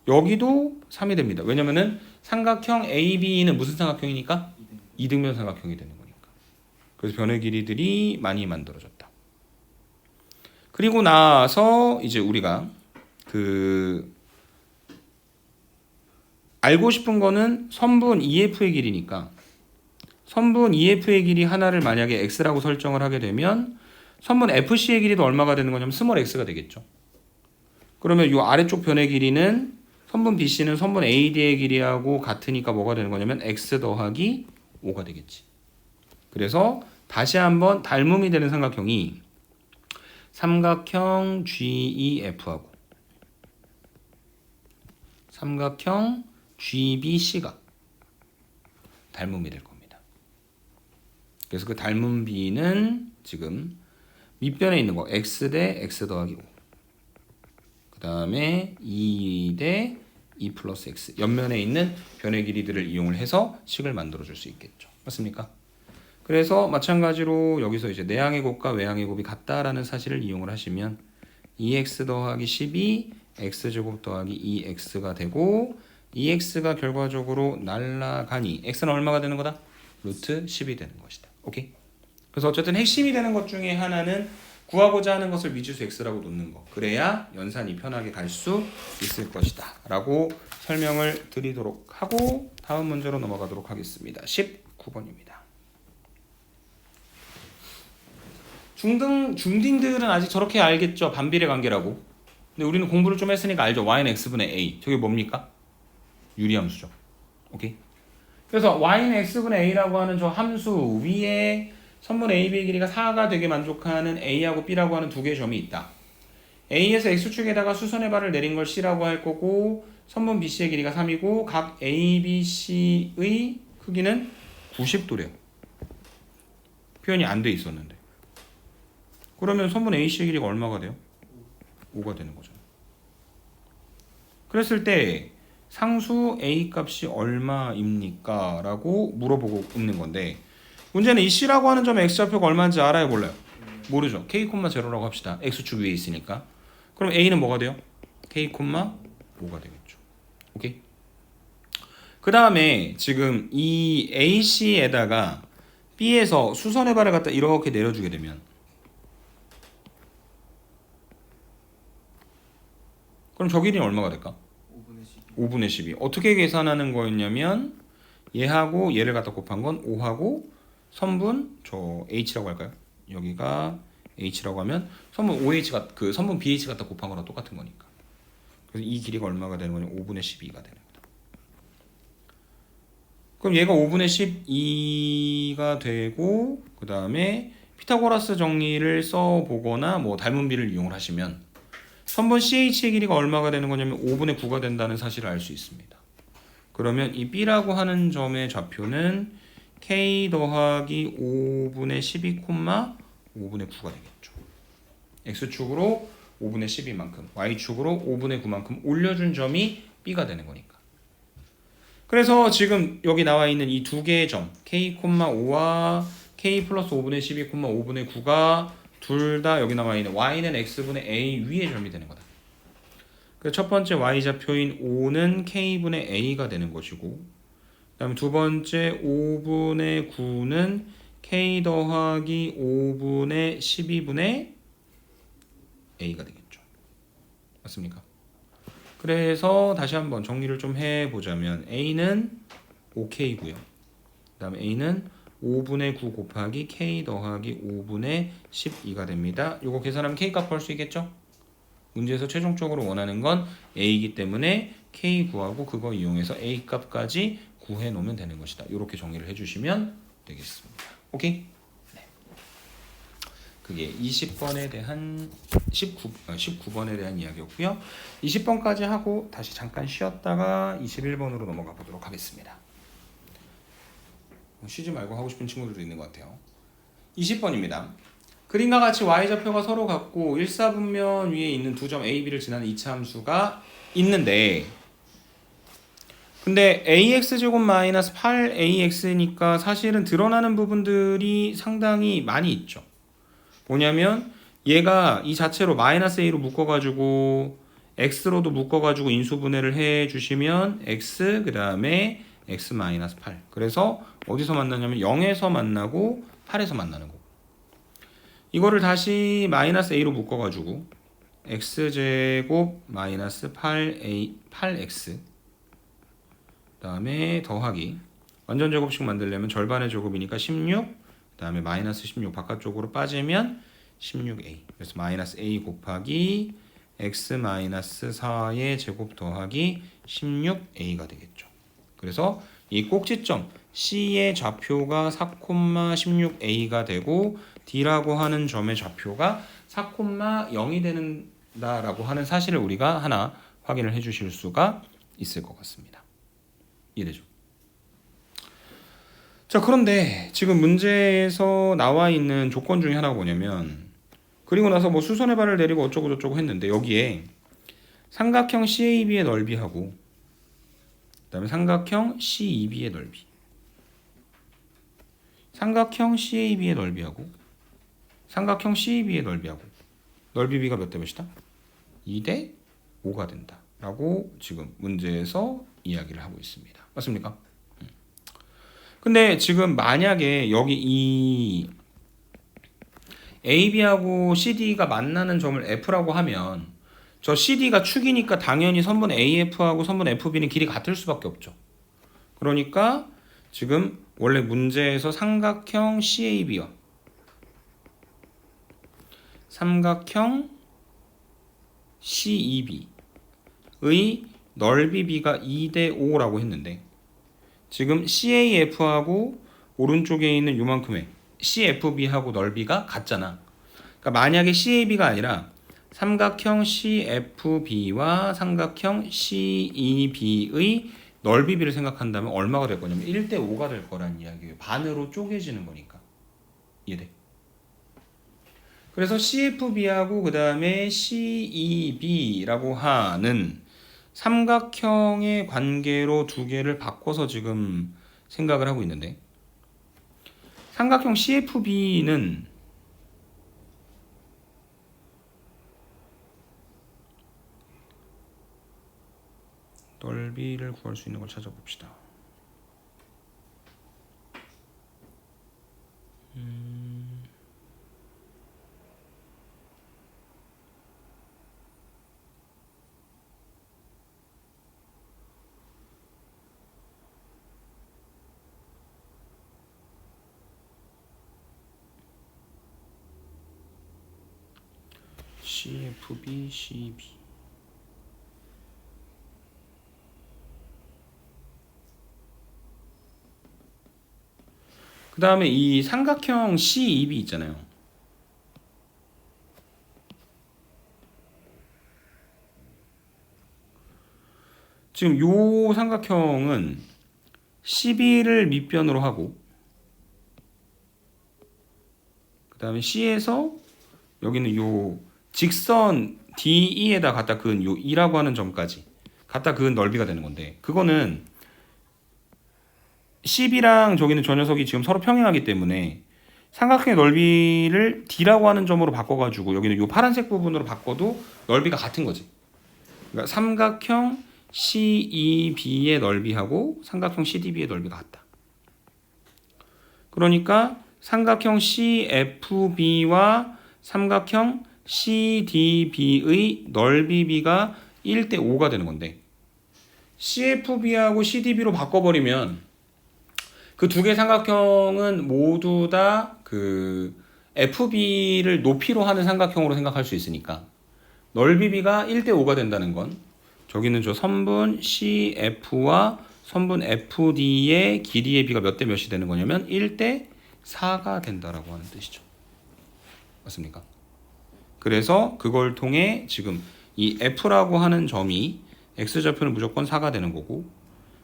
여기도 3이 됩니다. 왜냐면은 삼각형 AB는 무슨 삼각형이니까? 이등변 삼각형이 되는 거니까. 그래서 변의 길이들이 많이 만들어졌다. 그리고 나서 이제 우리가 알고 싶은 거는 선분 EF의 길이니까 선분 EF의 길이 하나를 만약에 x라고 설정을 하게 되면 선분 FC의 길이도 얼마가 되는 거냐면 스몰 x가 되겠죠. 그러면 이 아래쪽 변의 길이는 선분 BC는 선분 AD의 길이하고 같으니까 뭐가 되는 거냐면 x 더하기 5가 되겠지. 그래서 다시 한번 닮음이 되는 삼각형이 삼각형 GEF하고 삼각형 GBC가 닮음이 될 겁니다. 그래서 그 닮음 B는 지금 밑변에 있는 거 x 대 x 더하기 5 그 다음에 2 대 2 플러스 x 옆면에 있는 변의 길이들을 이용을 해서 식을 만들어 줄 수 있겠죠. 맞습니까? 그래서 마찬가지로 여기서 이제 내항의 곱과 외항의 곱이 같다라는 사실을 이용을 하시면 2x 더하기 12 x제곱 더하기 2x가 되고 2x가 결과적으로 날라가니 x는 얼마가 되는 거다? 루트 10이 되는 것이다. 오케이? 그래서 어쨌든 핵심이 되는 것 중에 하나는 구하고자 하는 것을 미지수 x라고 놓는 거. 그래야 연산이 편하게 갈 수 있을 것이다 라고 설명을 드리도록 하고 다음 문제로 넘어가도록 하겠습니다. 19번입니다. 중딩들은 아직 저렇게 알겠죠? 반비례 관계라고. 근데 우리는 공부를 좀 했으니까 알죠? y는 x분의 a. 저게 뭡니까? 유리함수죠. 오케이? 그래서 y는 x분의 a라고 하는 저 함수 위에 선분 AB의 길이가 4가 되게 만족하는 A하고 B라고 하는 두 개의 점이 있다. A에서 X축에다가 수선의 발을 내린 걸 C라고 할 거고 선분 BC의 길이가 3이고 각 A, B, C의 크기는 90도래요. 표현이 안 돼 있었는데. 그러면 선분 AC의 길이가 얼마가 돼요? 5가 되는 거죠. 그랬을 때 상수 A 값이 얼마입니까? 라고 물어보고 있는 건데 문제는 이 C라고 하는 점의 X좌표가 얼마인지 알아요? 몰라요? 모르죠. K,0라고 합시다. X축 위에 있으니까. 그럼 A는 뭐가 돼요? K,5가 되겠죠. 오케이? 그 다음에 지금 이 AC에다가 B에서 수선의 발을 갖다 이렇게 내려주게 되면 그럼 저 길이는 얼마가 될까? 5분의 12. 어떻게 계산하는 거였냐면 얘하고 얘를 갖다 곱한 건 5하고 선분 저 H라고 할까요? 여기가 H라고 하면 선분 OH가 그 선분 BH 갖다 곱한 거랑 똑같은 거니까. 그래서 이 길이가 얼마가 되는 거냐? 5분의 12가 되는 거다. 그럼 얘가 5분의 12가 되고 그 다음에 피타고라스 정리를 써보거나 뭐 닮은 비를 이용을 하시면 선분 CH의 길이가 얼마가 되는 거냐면 5분의 9가 된다는 사실을 알 수 있습니다. 그러면 이 B라고 하는 점의 좌표는 K 더하기 5분의 12, 5분의 9가 되겠죠. X축으로 5분의 12만큼, Y축으로 5분의 9만큼 올려준 점이 B가 되는 거니까. 그래서 지금 여기 나와 있는 이 두 개의 점, K,5와 K 플러스 5분의 12, 5분의 9가 둘 다 여기 나와 있는 Y는 X분의 A 위의 점이 되는 거다. 그래서 첫 번째 Y좌표인 5는 K분의 A가 되는 것이고 그 다음에 두 번째 5분의 9는 K 더하기 5분의 12분의 A가 되겠죠. 맞습니까? 그래서 다시 한번 정리를 좀 해보자면 A는 5K고요. 그 다음에 A는 5분의 9 곱하기 K 더하기 5분의 12가 됩니다. 이거 계산하면 K값 구할 수 있겠죠? 문제에서 최종적으로 원하는 건 A이기 때문에 K 구하고 그거 이용해서 A 값까지 구해 놓으면 되는 것이다. 이렇게 정리를 해주시면 되겠습니다. 오케이? 네. 그게 20번에 대한 19번에 대한 이야기였고요. 20번까지 하고 다시 잠깐 쉬었다가 21번으로 넘어가 보도록 하겠습니다. 쉬지 말고 하고 싶은 친구들도 있는 것 같아요. 20번입니다. 그림과 같이 y좌표가 서로 같고 일사분면 위에 있는 두 점 A, B를 지나는 이차 함수가 있는데 근데 ax제곱 마이너스 8ax니까 사실은 드러나는 부분들이 상당히 많이 있죠. 뭐냐면 얘가 이 자체로 마이너스 a로 묶어가지고 x로도 묶어가지고 인수분해를 해주시면 x 그 다음에 x 마이너스 8 그래서 어디서 만나냐면 0에서 만나고 8에서 만나는 거. 이거를 다시 마이너스 a로 묶어가지고 x제곱 마이너스 8x 그 다음에 더하기 완전 제곱식 만들려면 절반의 제곱이니까 16 그 다음에 마이너스 16 바깥쪽으로 빠지면 16a 그래서 마이너스 a 곱하기 x 마이너스 4의 제곱 더하기 16a가 되겠죠. 그래서 이 꼭지점 C의 좌표가 4,16a가 되고 D라고 하는 점의 좌표가 4,0이 된다라고 하는 사실을 우리가 하나 확인을 해 주실 수가 있을 것 같습니다. 이해되죠? 자, 그런데 지금 문제에서 나와 있는 조건 중에 하나가 뭐냐면 그리고 나서 뭐 수선의 발을 내리고 어쩌고 저쩌고 했는데 여기에 삼각형 CAB의 넓이하고 그다음에 삼각형 CEB의 넓이 삼각형 CAB의 넓이하고 삼각형 CEB의 넓이하고 넓이 B가 몇 대 몇이다? 2대 5가 된다 라고 지금 문제에서 이야기를 하고 있습니다. 맞습니까? 근데 지금 만약에 여기 이 AB하고 CD가 만나는 점을 F라고 하면 저 CD가 축이니까 당연히 선분 AF하고 선분 FB는 길이 같을 수밖에 없죠. 그러니까 지금 원래 문제에서 삼각형 CAB와 삼각형 CEB의 넓이 B가 2대 5라고 했는데 지금 CAF하고 오른쪽에 있는 요만큼의 CFB하고 넓이가 같잖아. 그러니까 만약에 CAB가 아니라 삼각형 CFB와 삼각형 CEB의 넓이 B를 생각한다면 얼마가 될 거냐면 1대 5가 될 거란 이야기예요. 반으로 쪼개지는 거니까. 이해돼? 그래서 CFB하고 그 다음에 CEB라고 하는 삼각형의 관계로 두 개를 바꿔서 지금 생각을 하고 있는데 삼각형 CFB는 넓이를 구할 수 있는 걸 찾아봅시다. CFB, CB. 그 다음에 이 삼각형 CEB 있잖아요. 지금 요 삼각형은 CB를 밑변으로 하고 그 다음에 C에서 여기는 요 직선 DE에다 갖다 그은 요 2라고 하는 점까지 갖다 그은 넓이가 되는 건데 그거는 CB랑 저기는 저 녀석이 지금 서로 평행하기 때문에 삼각형의 넓이를 D라고 하는 점으로 바꿔가지고 여기는 요 파란색 부분으로 바꿔도 넓이가 같은 거지. 그러니까 삼각형 CEB의 넓이하고 삼각형 CDB의 넓이가 같다. 그러니까 삼각형 CFB와 삼각형 CDB의 넓이 B가 1대 5가 되는 건데 CFB하고 CDB로 바꿔버리면 그 두 개의 삼각형은 모두 다 그 FB를 높이로 하는 삼각형으로 생각할 수 있으니까 넓이 B가 1대 5가 된다는 건 저기는 저 선분 CF와 선분 FD의 길이의 B가 몇 대 몇이 되는 거냐면 1대 4가 된다라고 하는 뜻이죠. 맞습니까? 그래서 그걸 통해 지금 이 F라고 하는 점이 X좌표는 무조건 4가 되는 거고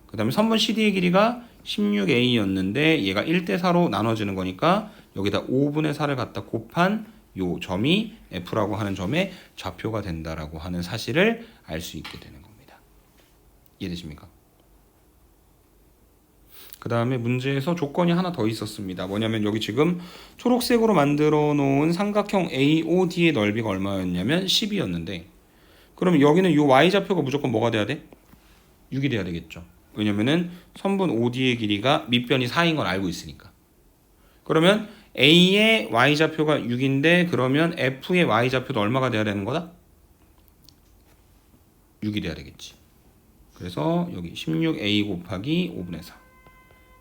그 다음에 선분 CD의 길이가 16A였는데 얘가 1대 4로 나눠지는 거니까 여기다 5분의 4를 갖다 곱한 요 점이 F라고 하는 점의 좌표가 된다라고 하는 사실을 알 수 있게 되는 겁니다. 이해되십니까? 그 다음에 문제에서 조건이 하나 더 있었습니다. 뭐냐면 여기 지금 초록색으로 만들어 놓은 삼각형 AOD의 넓이가 얼마였냐면 10이었는데 그러면 여기는 이 Y좌표가 무조건 뭐가 돼야 돼? 6이 돼야 되겠죠. 왜냐면은 선분 OD의 길이가 밑변이 4인 걸 알고 있으니까. 그러면 A의 Y좌표가 6인데 그러면 F의 Y좌표도 얼마가 돼야 되는 거다? 6이 돼야 되겠지. 그래서 여기 16A 곱하기 5분의 4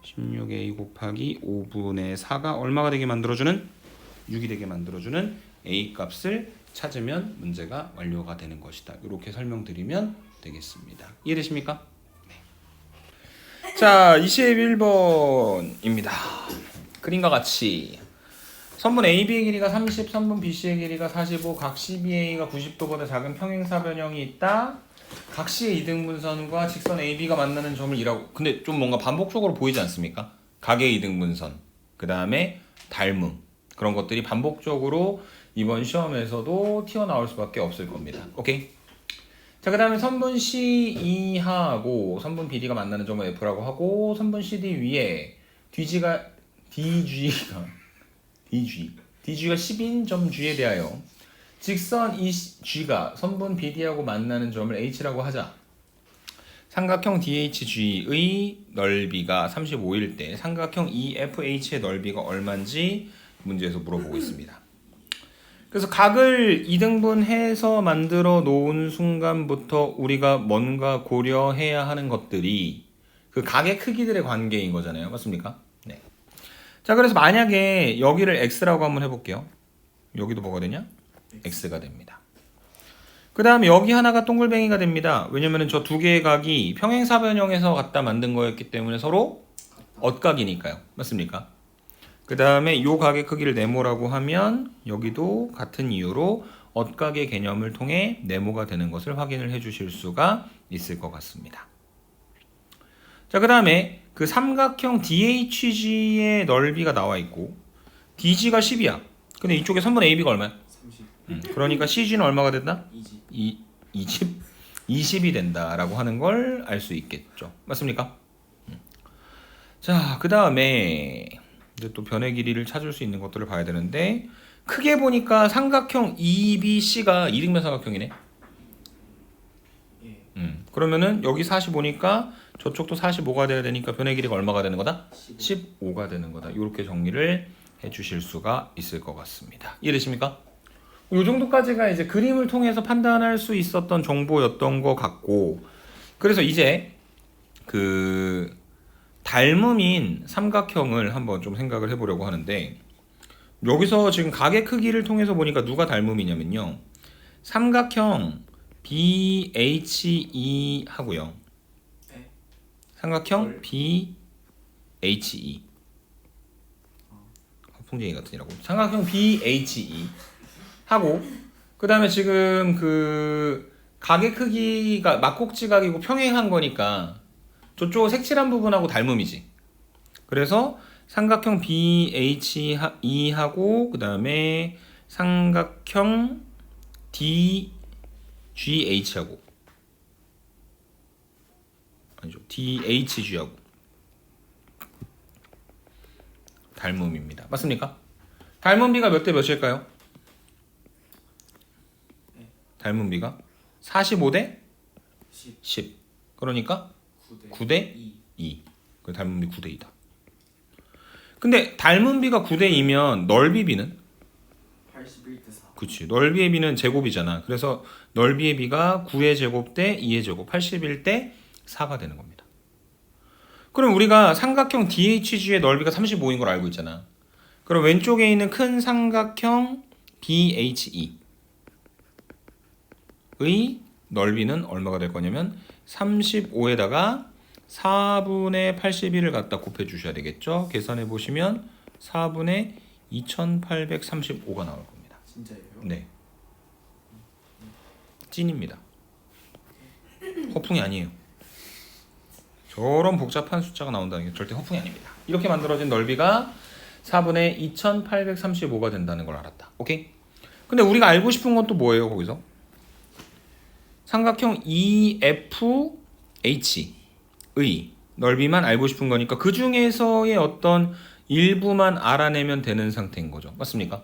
16A 곱하기 5분의 4가 얼마가 되게 만들어주는? 6이 되게 만들어주는 A 값을 찾으면 문제가 완료가 되는 것이다. 이렇게 설명드리면 되겠습니다. 이해되십니까? 네. 자, 21번입니다. 그림과 같이 선분 AB의 길이가 30, 선분 BC의 길이가 45, 각 CBA가 90도보다 작은 평행사변형이 있다. 각 C의 이등분선과 직선 AB가 만나는 점을 이라고. 근데 좀 뭔가 반복적으로 보이지 않습니까? 각의 이등분선, 그 다음에 닮음 그런 것들이 반복적으로 이번 시험에서도 튀어나올 수밖에 없을 겁니다. 오케이? 자, 그 다음에 선분 CE하고 선분 BD가 만나는 점을 F라고 하고 선분 CD 위에 DG가 DG가 10인 점 G에 대하여 직선 이 G가 선분 BD하고 만나는 점을 H라고 하자. 삼각형 DHG의 넓이가 35일 때 삼각형 EFH의 넓이가 얼마인지 문제에서 물어보고 있습니다. 그래서 각을 2등분해서 만들어 놓은 순간부터 우리가 뭔가 고려해야 하는 것들이 그 각의 크기들의 관계인 거잖아요. 맞습니까? 네. 자, 그래서 만약에 여기를 x라고 한번 해볼게요. 여기도 뭐거든요? x가 됩니다. 그 다음에 여기 하나가 동글뱅이가 됩니다. 왜냐면 저 두 개의 각이 평행사변형에서 갖다 만든 거였기 때문에 서로 엇각이니까요. 맞습니까? 그 다음에 요 각의 크기를 네모라고 하면 여기도 같은 이유로 엇각의 개념을 통해 네모가 되는 것을 확인을 해 주실 수가 있을 것 같습니다. 자, 그 다음에 그 삼각형 DHG의 넓이가 나와 있고 DG가 10이야. 근데 이쪽에 선분 AB가 얼마야? 30. 그러니까 CG는 얼마가 된다? 20이 된다라고 하는 걸 알 수 있겠죠. 맞습니까? 자, 그 다음에 이제 또 변의 길이를 찾을 수 있는 것들을 봐야 되는데 크게 보니까 삼각형 EBC가 이등변 삼각형이네. 그러면은 여기 45니까 저쪽도 45가 돼야 되니까 변의 길이가 얼마가 되는 거다? 15가 되는 거다. 이렇게 정리를 해주실 수가 있을 것 같습니다. 이해되십니까? 이 정도까지가 이제 그림을 통해서 판단할 수 있었던 정보였던 것 같고, 그래서 이제 그 닮음인 삼각형을 한번 좀 생각을 해보려고 하는데, 여기서 지금 각의 크기를 통해서 보니까 누가 닮음이냐면요, 삼각형 BHE 하고요, 삼각형 BHE, 풍쟁이 같으니라고, 삼각형 BHE 하고, 그 다음에 지금 그 각의 크기가 막곡지각이고 평행한 거니까 저쪽 색칠한 부분하고 닮음이지. 그래서 삼각형 BHE하고 그 다음에 삼각형 DGH하고, 아니죠, DHG하고 닮음입니다. 맞습니까? 닮음비가 몇 대 몇일까요? 닮음비가 45대 10. 그러니까 9대 2. 그 닮음비 9대 2다. 근데 닮음비가 9대 2면 넓이비는 81대 4. 그치. 넓이의 비는 제곱이잖아. 그래서 넓이의 비가 9의 제곱 대 2의 제곱 81대 4가 되는 겁니다. 그럼 우리가 삼각형 DHG의 넓이가 35인 걸 알고 있잖아. 그럼 왼쪽에 있는 큰 삼각형 BHE 의 넓이는 얼마가 될 거냐면 35에다가 4분의 81을 갖다 곱해 주셔야 되겠죠. 계산해 보시면 4분의 2835가 나올 겁니다. 진짜예요? 네. 찐입니다. 허풍이 아니에요. 저런 복잡한 숫자가 나온다는 게 절대 허풍이 아닙니다. 이렇게 만들어진 넓이가 4분의 2835가 된다는 걸 알았다. 오케이? 근데 우리가 알고 싶은 건 또 뭐예요, 거기서? 삼각형 EFH의 넓이만 알고 싶은 거니까 그 중에서의 어떤 일부만 알아내면 되는 상태인 거죠. 맞습니까?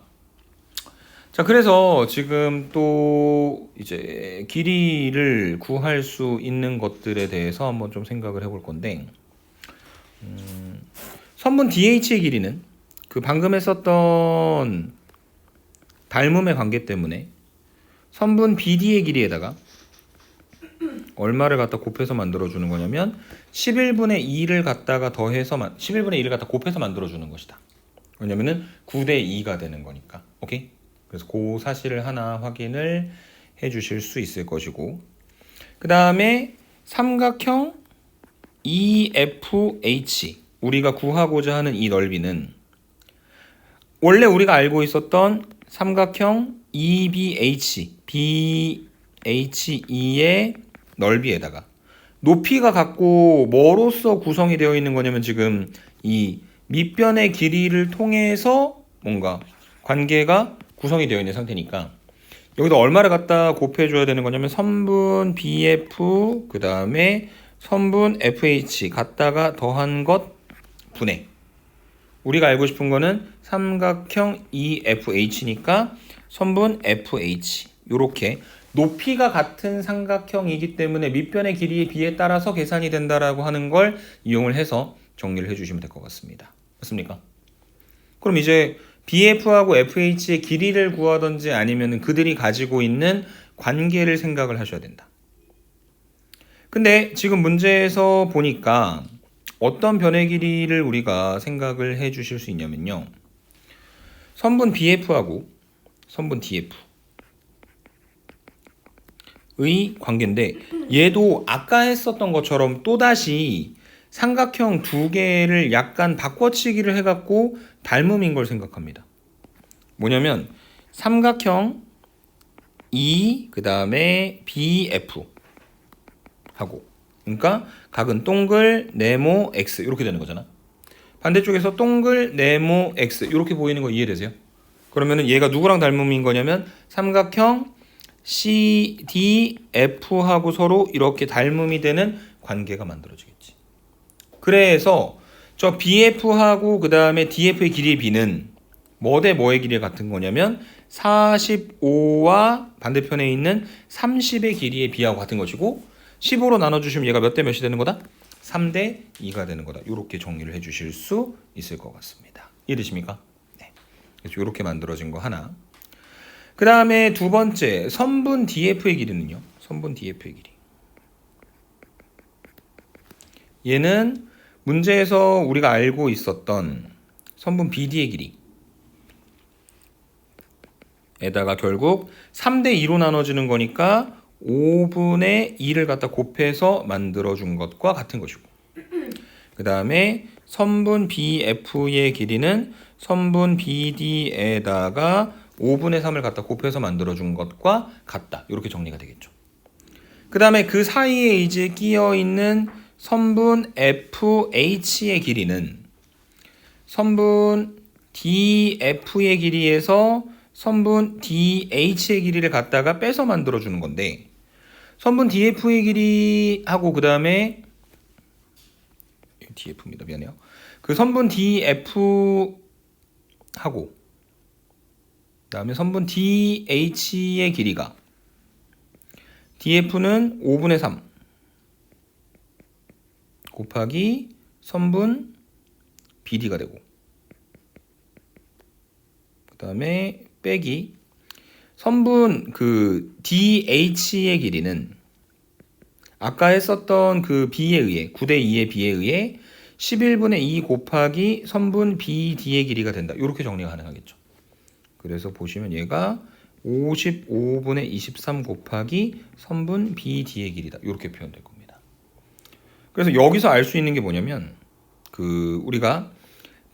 자, 그래서 지금 또 이제 길이를 구할 수 있는 것들에 대해서 한번 좀 생각을 해볼 건데, 선분 DH의 길이는 그 방금 했었던 닮음의 관계 때문에 선분 BD의 길이에다가 얼마를 갖다 곱해서 만들어주는 거냐면 11분의 2를 갖다가 더해서 11분의 2를 갖다 곱해서 만들어주는 것이다. 왜냐면은 9대 2가 되는 거니까. 오케이? 그래서 그 사실을 하나 확인을 해 주실 수 있을 것이고, 그 다음에 삼각형 EFH 우리가 구하고자 하는 이 넓이는 원래 우리가 알고 있었던 삼각형 BHE의 넓이에다가 높이가 같고 뭐로서 구성이 되어 있는 거냐면 지금 이 밑변의 길이를 통해서 뭔가 관계가 구성이 되어 있는 상태니까 여기다 얼마를 갖다 곱해줘야 되는 거냐면 선분 BF 그 다음에 선분 FH 갖다가 더한 것 분의 우리가 알고 싶은 거는 삼각형 EFH니까 선분 FH. 요렇게 높이가 같은 삼각형이기 때문에 밑변의 길이의 비에 따라서 계산이 된다라고 하는 걸 이용을 해서 정리를 해주시면 될 것 같습니다. 맞습니까? 그럼 이제 BF하고 FH의 길이를 구하든지 아니면 그들이 가지고 있는 관계를 생각을 하셔야 된다. 근데 지금 문제에서 보니까 어떤 변의 길이를 우리가 생각을 해 주실 수 있냐면요. 선분 BF하고 선분 DF 의 관계인데 얘도 아까 했었던 것처럼 또다시 삼각형 두 개를 약간 바꿔치기를 해갖고 닮음인 걸 생각합니다. 뭐냐면 삼각형 E 그 다음에 BF 하고 그러니까 각은 동글 네모 X 이렇게 되는 거잖아. 반대쪽에서 동글 네모 X 이렇게 보이는 거 이해되세요? 그러면은 얘가 누구랑 닮음인 거냐면 삼각형 CDF하고 서로 이렇게 닮음이 되는 관계가 만들어지겠지. 그래서 저 BF하고 그 다음에 DF의 길이의 B는 뭐 대 뭐의 길이가 같은 거냐면 45와 반대편에 있는 30의 길이의 B하고 같은 것이고 15로 나눠주시면 얘가 몇 대 몇이 되는 거다? 3대 2가 되는 거다. 이렇게 정리를 해주실 수 있을 것 같습니다. 이해되십니까? 네. 그래서 이렇게 만들어진 거 하나. 그 다음에 두 번째 선분 DF의 길이는요. 선분 DF의 길이. 얘는 문제에서 우리가 알고 있었던 선분 BD의 길이 에다가 결국 3대 2로 나눠지는 거니까 5분의 2를 갖다 곱해서 만들어준 것과 같은 것이고 그 다음에 선분 BF의 길이는 선분 BD에다가 5분의 3을 갖다 곱해서 만들어준 것과 같다. 이렇게 정리가 되겠죠. 그 다음에 그 사이에 이제 끼어있는 선분 FH의 길이는 선분 DF의 길이에서 선분 DH의 길이를 갖다가 빼서 만들어주는 건데 선분 DF의 길이하고 그 다음에 DF입니다. 미안해요. 그 선분 DF하고 그 다음에 선분 DH의 길이가 DF는 5분의 3 곱하기 선분 BD가 되고 그 다음에 빼기 선분 그 DH의 길이는 아까 했었던 그 B에 의해 9대 2의 B에 의해 11분의 2 곱하기 선분 BD의 길이가 된다. 이렇게 정리가 가능하겠죠. 그래서 보시면 얘가 55분의 23 곱하기 선분 BD의 길이다. 이렇게 표현될 겁니다. 그래서 여기서 알 수 있는 게 뭐냐면 그 우리가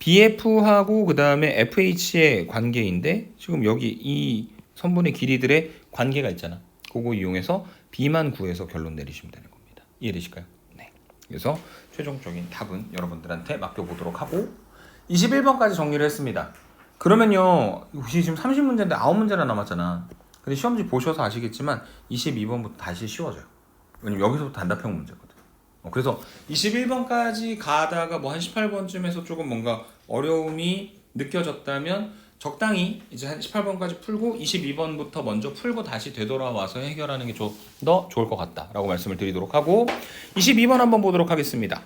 BF하고 그 다음에 FH의 관계인데 지금 여기 이 선분의 길이들의 관계가 있잖아. 그거 이용해서 B만 구해서 결론 내리시면 되는 겁니다. 이해되실까요? 네. 그래서 최종적인 답은 여러분들한테 맡겨보도록 하고 21번까지 정리를 했습니다. 그러면요 지금 30문제인데 9문제나 남았잖아. 근데 시험지 보셔서 아시겠지만 22번부터 다시 쉬워져요. 왜냐면 여기서부터 단답형 문제거든. 그래서 21번까지 가다가 뭐 한 18번쯤에서 조금 뭔가 어려움이 느껴졌다면 적당히 이제 한 18번까지 풀고 22번부터 먼저 풀고 다시 되돌아와서 해결하는 게 좀 더 좋을 것 같다라고 말씀을 드리도록 하고 22번 한번 보도록 하겠습니다.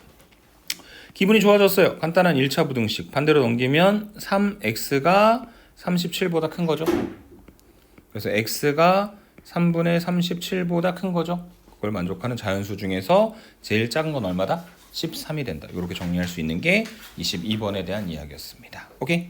기분이 좋아졌어요. 간단한 1차 부등식 반대로 넘기면 3x가 37보다 큰 거죠. 그래서 x가 3분의 37보다 큰 거죠. 그걸 만족하는 자연수 중에서 제일 작은 건 얼마다? 13이 된다. 이렇게 정리할 수 있는 게 22번에 대한 이야기였습니다. 오케이?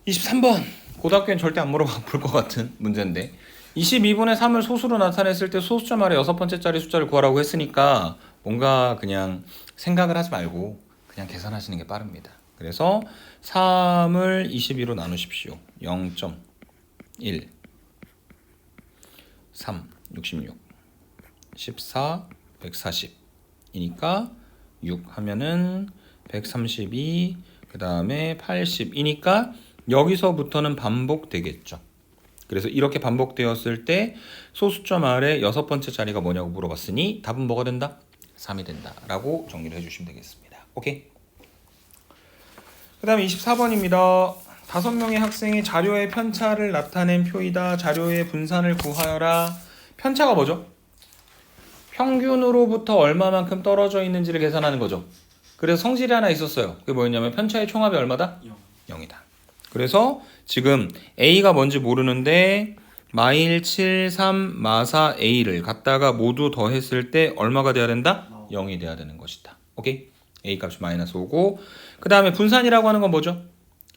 23번 고등학교엔 절대 안 물어볼 것 같은 문제인데 22분의 3을 소수로 나타냈을 때 소수점 아래 여섯 번째 짜리 숫자를 구하라고 했으니까 뭔가 그냥 생각을 하지 말고 그냥 계산하시는 게 빠릅니다. 그래서 3을 22로 나누십시오. 0.1 3 66 14 140이니까 6 하면은 132 그 다음에 80이니까 여기서부터는 반복되겠죠. 그래서 이렇게 반복되었을 때 소수점 아래 여섯 번째 자리가 뭐냐고 물어봤으니 답은 뭐가 된다? 3이 된다 라고 정리를 해주시면 되겠습니다. 오케이? 그 다음에 24번입니다. 5명의 학생이 자료의 편차를 나타낸 표이다. 자료의 분산을 구하여라. 편차가 뭐죠? 평균으로부터 얼마만큼 떨어져 있는지를 계산하는 거죠. 그래서 성질이 하나 있었어요. 그게 뭐였냐면 편차의 총합이 얼마다? 0이다. 그래서 지금 A가 뭔지 모르는데 마일 7, 3, 마사 A를 갖다가 모두 더했을 때 얼마가 돼야 된다? 0이 돼야 되는 것이다. 오케이? A 값이 마이너스 5고 그 다음에 분산이라고 하는 건 뭐죠?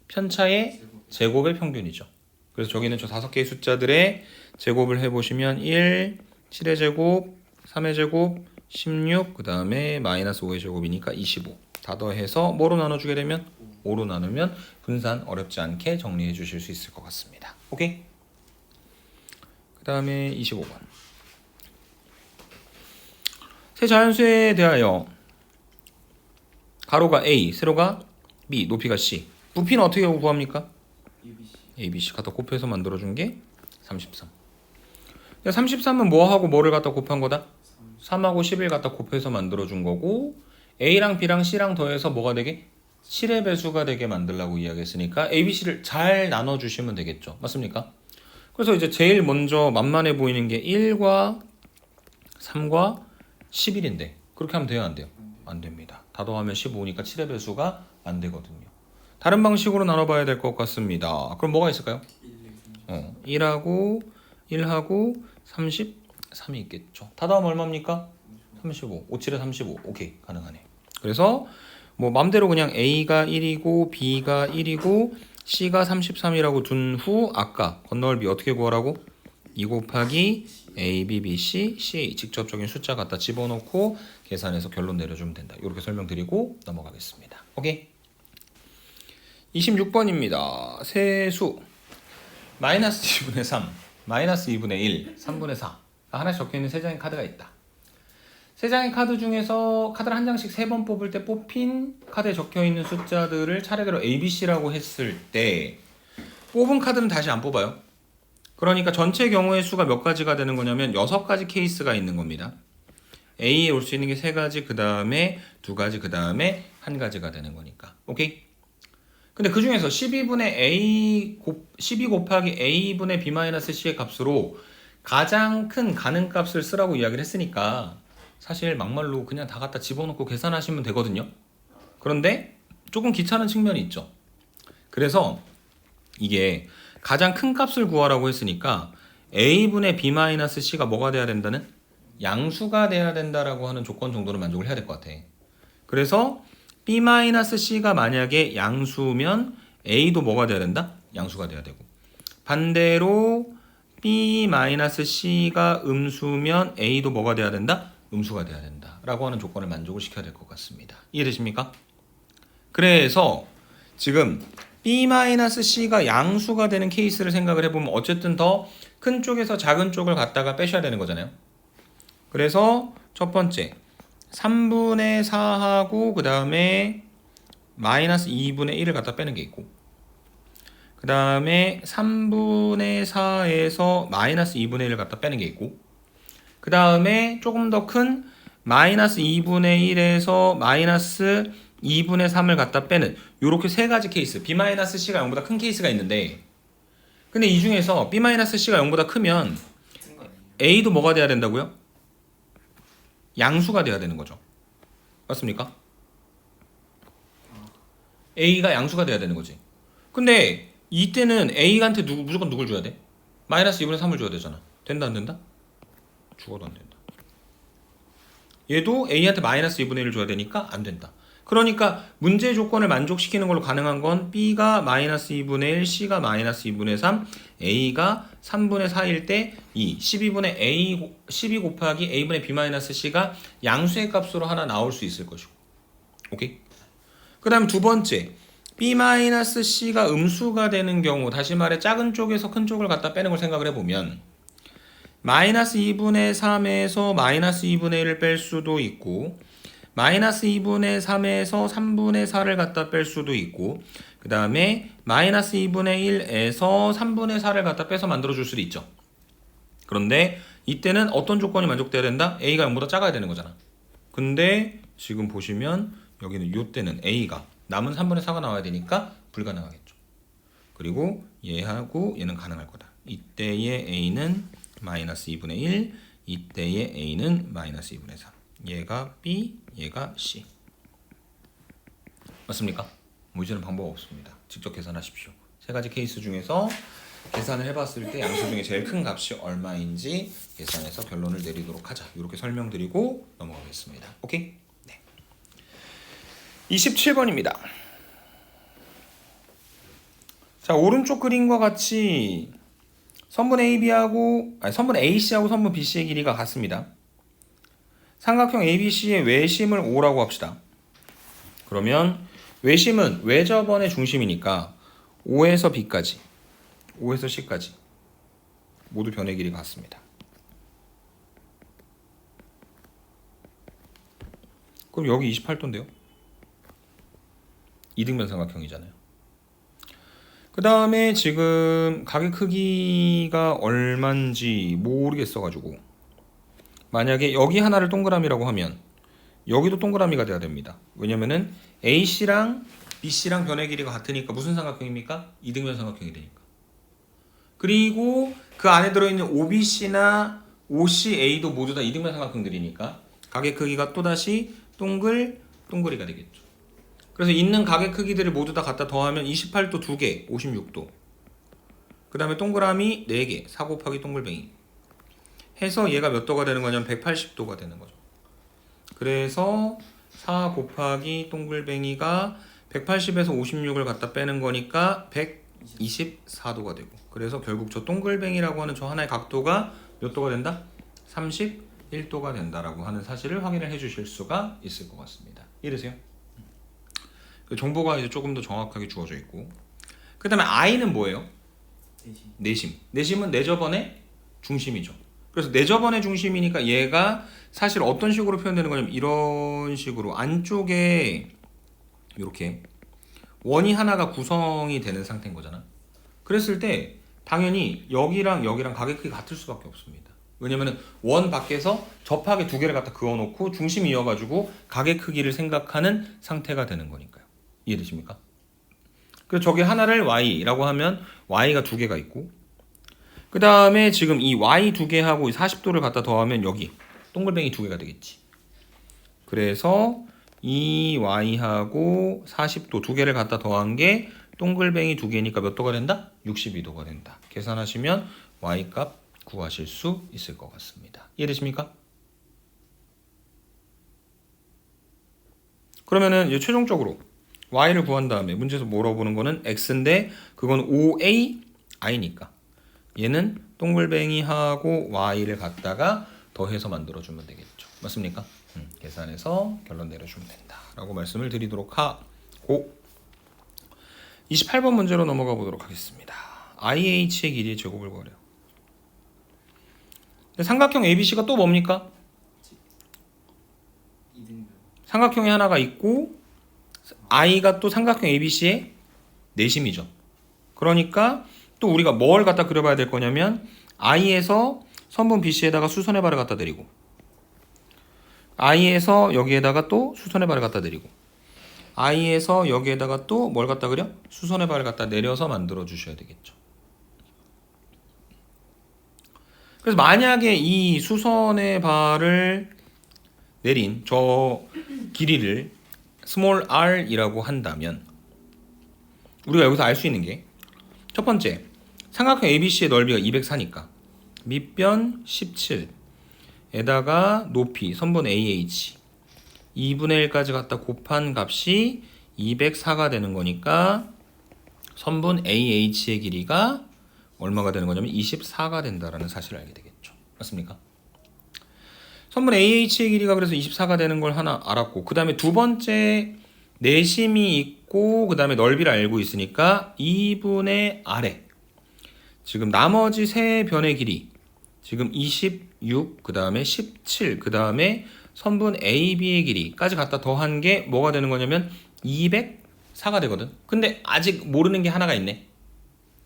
편차의 제곱의 평균이죠. 그래서 저기는 저 5개의 숫자들의 제곱을 해보시면 1, 7의 제곱, 3의 제곱, 16, 그 다음에 마이너스 5의 제곱이니까 25. 다 더해서 뭐로 나눠주게 되면? 5로 나누면 분산 어렵지 않게 정리해 주실 수 있을 것 같습니다. 오케이? 그 다음에 25번. 세 자연수에 대하여 가로가 A, 세로가 B, 높이가 C. 부피는 어떻게 구합니까? ABC. ABC 갖다 곱해서 만들어준 게 33. 33은 뭐하고 뭐를 갖다 곱한 거다? 3하고 10을 갖다 곱해서 만들어준 거고 A랑 B랑 C랑 더해서 뭐가 되게? 7의 배수가 되게 만들라고 이야기했으니까 ABC를 잘 나눠주시면 되겠죠. 맞습니까? 그래서 이제 제일 먼저 만만해 보이는 게 1과 3과 11인데 그렇게 하면 돼요? 안 돼요? 안 됩니다. 다 더하면 15니까 7의 배수가 안 되거든요. 다른 방식으로 나눠봐야 될 것 같습니다. 그럼 뭐가 있을까요? 1하고 1하고 33이 있겠죠. 다 더하면 얼마입니까? 35. 5, 7에 35. 오케이. 가능하네. 그래서 뭐 맘대로 그냥 A가 1이고 B가 1이고 C가 33이라고 둔 후 아까 건너넓이 어떻게 구하라고? 2 곱하기 A, B, B, C, C 직접적인 숫자 갖다 집어넣고 계산해서 결론 내려주면 된다. 이렇게 설명드리고 넘어가겠습니다. 오케이? 26번입니다. 세수 마이너스 2분의 3, 마이너스 2분의 1, 3분의 4 하나씩 적혀있는 3장의 카드가 있다. 3장의 카드 중에서 카드를 한 장씩 3번 뽑을 때 뽑힌 카드에 적혀있는 숫자들을 차례대로 ABC라고 했을 때 뽑은 카드는 다시 안 뽑아요. 그러니까 전체 경우의 수가 몇 가지가 되는 거냐면 6가지 케이스가 있는 겁니다. A에 올 수 있는 게 3가지, 그 다음에 2가지, 그 다음에 1가지가 되는 거니까. 오케이? 근데 그 중에서 12 곱하기 A분의 B-C의 값으로 가장 큰 가능값을 쓰라고 이야기를 했으니까 사실 막말로 그냥 다 갖다 집어넣고 계산하시면 되거든요. 그런데 조금 귀찮은 측면이 있죠. 그래서 이게 가장 큰 값을 구하라고 했으니까 A분의 B-C가 뭐가 돼야 된다는? 양수가 돼야 된다라고 하는 조건 정도는 만족을 해야 될 것 같아. 그래서 B-C가 만약에 양수면 A도 뭐가 돼야 된다? 양수가 돼야 되고 반대로 B-C가 음수면 A도 뭐가 돼야 된다? 음수가 돼야 된다 라고 하는 조건을 만족을 시켜야 될 것 같습니다. 이해되십니까? 그래서 지금 B-C가 양수가 되는 케이스를 생각을 해보면 어쨌든 더 큰 쪽에서 작은 쪽을 갖다가 빼셔야 되는 거잖아요. 그래서 첫 번째 3분의 4하고 그 다음에 마이너스 2분의 1을 갖다 빼는 게 있고 그 다음에 3분의 4에서 마이너스 2분의 1을 갖다 빼는 게 있고 그 다음에 조금 더 큰 마이너스 2분의 1에서 마이너스 2분의 3을 갖다 빼는 요렇게 3가지 케이스 B-C가 0보다 큰 케이스가 있는데 근데 이 중에서 B-C가 0보다 크면 A도 뭐가 돼야 된다고요? 양수가 돼야 되는 거죠. 맞습니까? A가 양수가 돼야 되는 거지. 근데 이때는 A한테 무조건 누굴 줘야 돼? 마이너스 2분의 3을 줘야 되잖아. 된다 안 된다? 죽어도 안 된다. 얘도 A한테 마이너스 2분의 1을 줘야 되니까 안 된다. 그러니까 문제 조건을 만족시키는 걸로 가능한 건 B가 마이너스 2분의 1, C가 마이너스 2분의 3, A가 3분의 4일 때 12 곱하기 A분의 B-C가 양수의 값으로 하나 나올 수 있을 것이고. 오케이? 그 다음 두 번째 B-C가 음수가 되는 경우 다시 말해 작은 쪽에서 큰 쪽을 갖다 빼는 걸 생각을 해보면 마이너스 2분의 3에서 마이너스 2분의 1을 뺄 수도 있고 마이너스 2분의 3에서 3분의 4를 갖다 뺄 수도 있고 그 다음에 마이너스 2분의 1에서 3분의 4를 갖다 빼서 만들어줄 수도 있죠. 그런데 이때는 어떤 조건이 만족돼야 된다? A가 0보다 작아야 되는 거잖아. 근데 지금 보시면 여기는 이때는 A가 남은 3분의 4가 나와야 되니까 불가능하겠죠. 그리고 얘하고 얘는 가능할 거다. 이때의 a는 마이너스 2분의 1, 이때의 a는 마이너스 2분의 3. 얘가 b, 얘가 c. 맞습니까? 뭐 이제는 방법 없습니다. 직접 계산하십시오. 세 가지 케이스 중에서 계산을 해봤을 때 양수 중에 제일 큰 값이 얼마인지 계산해서 결론을 내리도록 하자. 이렇게 설명드리고 넘어가겠습니다. 오케이? 네. 27번입니다. 자, 오른쪽 그림과 같이 선분 선분 AC하고 선분 BC의 길이가 같습니다. 삼각형 ABC의 외심을 O라고 합시다. 그러면 외심은 외접원의 중심이니까 O에서 B까지, O에서 C까지 모두 변의 길이가 같습니다. 그럼 여기 28도인데요. 이등변 삼각형이잖아요. 그 다음에 지금 가게 크기가 얼만지 모르겠어가지고 만약에 여기 하나를 동그라미라고 하면 여기도 동그라미가 돼야 됩니다. 왜냐면은 AC랑 BC랑 변의 길이가 같으니까 무슨 삼각형입니까? 이등변 삼각형이 되니까. 그리고 그 안에 들어있는 OBC나 OCA도 모두 다 이등변 삼각형들이니까 가게 크기가 또다시 동글이가 되겠죠. 그래서 있는 가게 크기들을 모두 다 갖다 더하면 28도 2개, 56도. 그 다음에 동그라미 4개, 4 곱하기 동글뱅이. 해서 얘가 몇 도가 되는 거냐면 180도가 되는 거죠. 그래서 4 곱하기 동글뱅이가 180에서 56을 갖다 빼는 거니까 124도가 되고. 그래서 결국 저 동글뱅이라고 하는 저 하나의 각도가 몇 도가 된다? 31도가 된다라고 하는 사실을 확인을 해 주실 수가 있을 것 같습니다. 이해되세요? 정보가 이제 조금 더 정확하게 주어져 있고, 그 다음에 I는 뭐예요? 내심. 내심은 내접원의 중심이죠. 그래서 내접원의 중심이니까 얘가 사실 어떤 식으로 표현되는 거냐면 이런 식으로 안쪽에 이렇게 원이 하나가 구성이 되는 상태인 거잖아. 그랬을 때 당연히 여기랑 여기랑 가게 크기 같을 수밖에 없습니다. 왜냐면은 원 밖에서 접하게 두 개를 갖다 그어놓고 중심이 이어가지고 가게 크기를 생각하는 상태가 되는 거니까요. 이해되십니까? 그래서 저기 하나를 y라고 하면 y가 두 개가 있고, 그 다음에 지금 이 y 두 개하고 40도를 갖다 더하면 여기 동글뱅이 두 개가 되겠지. 그래서 이 y하고 40도 두 개를 갖다 더한 게 동글뱅이 두 개니까 몇 도가 된다? 62도가 된다. 계산하시면 y 값 구하실 수 있을 것 같습니다. 이해되십니까? 그러면은 이제 최종적으로 y를 구한 다음에 문제에서 물어보는 거는 x인데 그건 5a i니까 얘는 동글뱅이하고 y를 갖다가 더해서 만들어주면 되겠죠. 맞습니까? 계산해서 결론 내려주면 된다라고 말씀을 드리도록 하고 28번 문제로 넘어가 보도록 하겠습니다. IH의 길이의 제곱을 구하래요. 삼각형 ABC가 또 뭡니까? 이등변. 삼각형이 하나가 있고 I가 또 삼각형 ABC의 내심이죠. 그러니까 또 우리가 뭘 갖다 그려봐야 될 거냐면 I에서 선분 BC에다가 수선의 발을 갖다 내리고 I에서 여기에다가 또 수선의 발을 갖다 내리고 I에서 여기에다가 또 뭘 갖다 그려? 수선의 발을 갖다 내려서 만들어 주셔야 되겠죠. 그래서 만약에 이 수선의 발을 내린 저 길이를 스몰 r이라고 한다면 우리가 여기서 알 수 있는 게 첫 번째, 삼각형 ABC의 넓이가 204니까 밑변 17에다가 높이 선분 AH 2분의 1까지 갖다 곱한 값이 204가 되는 거니까 선분 AH의 길이가 얼마가 되는 거냐면 24가 된다라는 사실을 알게 되겠죠. 맞습니까? 선분 AH의 길이가 그래서 24가 되는 걸 하나 알았고, 그 다음에 두 번째 내심이 있고 그 다음에 넓이를 알고 있으니까 2분의 R에 지금 나머지 세 변의 길이 지금 26, 그 다음에 17, 그 다음에 선분 AB의 길이까지 갖다 더한 게 뭐가 되는 거냐면 204가 되거든. 근데 아직 모르는 게 하나가 있네.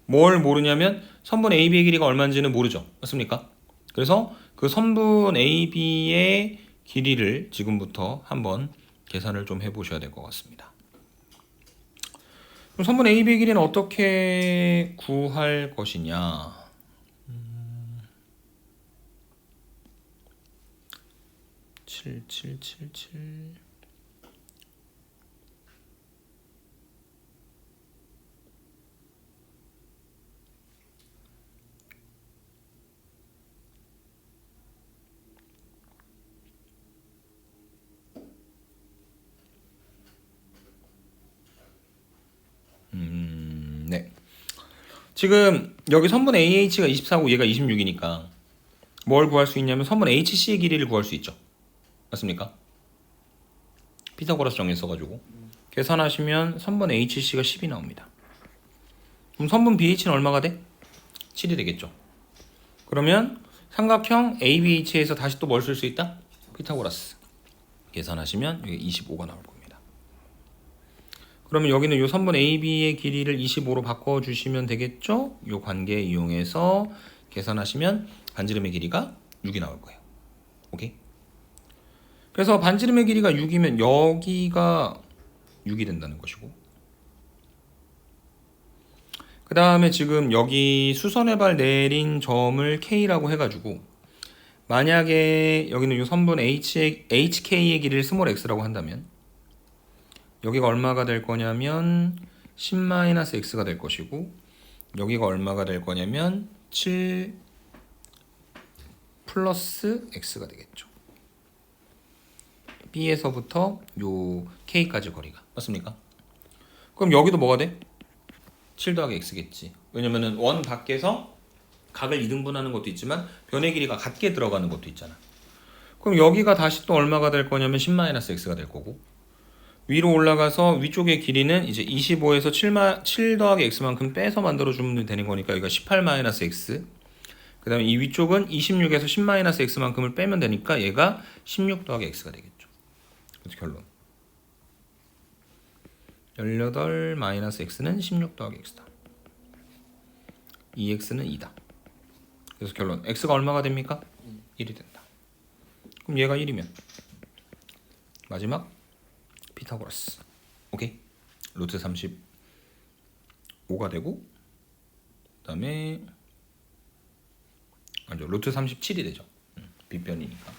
뭘 모르냐면 선분 AB의 길이가 얼마인지는 모르죠. 맞습니까? 그래서 그 선분 AB의 길이를 지금부터 한번 계산을 좀 해보셔야 될 것 같습니다. 그럼 선분 AB의 길이는 어떻게 구할 것이냐? 7777 네. 지금 여기 선분 AH가 24고 얘가 26이니까 뭘 구할 수 있냐면 선분 HC의 길이를 구할 수 있죠. 맞습니까? 피타고라스 정리 써가지고 계산하시면 선분 HC가 10이 나옵니다. 그럼 선분 BH는 얼마가 돼? 7이 되겠죠. 그러면 삼각형 ABH에서 다시 또 뭘 쓸 수 있다? 피타고라스. 계산하시면 여기 25가 나올 겁니다. 그러면 여기는 요 선분 AB의 길이를 25로 바꿔주시면 되겠죠? 요 관계 이용해서 계산하시면 반지름의 길이가 6이 나올 거예요. 오케이? 그래서 반지름의 길이가 6이면 여기가 6이 된다는 것이고, 그 다음에 지금 여기 수선의 발 내린 점을 K라고 해가지고 만약에 여기는 요 선분 HK의 길이를 스몰 x라고 한다면 여기가 얼마가 될 거냐면 10-x가 될 것이고, 여기가 얼마가 될 거냐면 7 플러스 x가 되겠죠. B에서부터 요 K까지 거리가 맞습니까? 그럼 여기도 뭐가 돼? 7 더하기 x겠지. 왜냐면은 원 밖에서 각을 2등분하는 것도 있지만 변의 길이가 같게 들어가는 것도 있잖아. 그럼 여기가 다시 또 얼마가 될 거냐면 10-x가 될 거고, 위로 올라가서 위쪽의 길이는 이제 25에서 7 더하기 x만큼 빼서 만들어주면 되는 거니까 여기가 18-x, 그 다음에 이 위쪽은 26에서 10-x만큼을 빼면 되니까 얘가 16 더하기 x가 되겠죠. 그래서 결론 18-x는 16 더하기 x다. 2x는 2다. 그래서 결론 x가 얼마가 됩니까? 1이 된다. 그럼 얘가 1이면 마지막 피타고라스. 오케이? 루트 35가 되고, 그 다음에 아니죠, 루트 37이 되죠. 빗변이니까.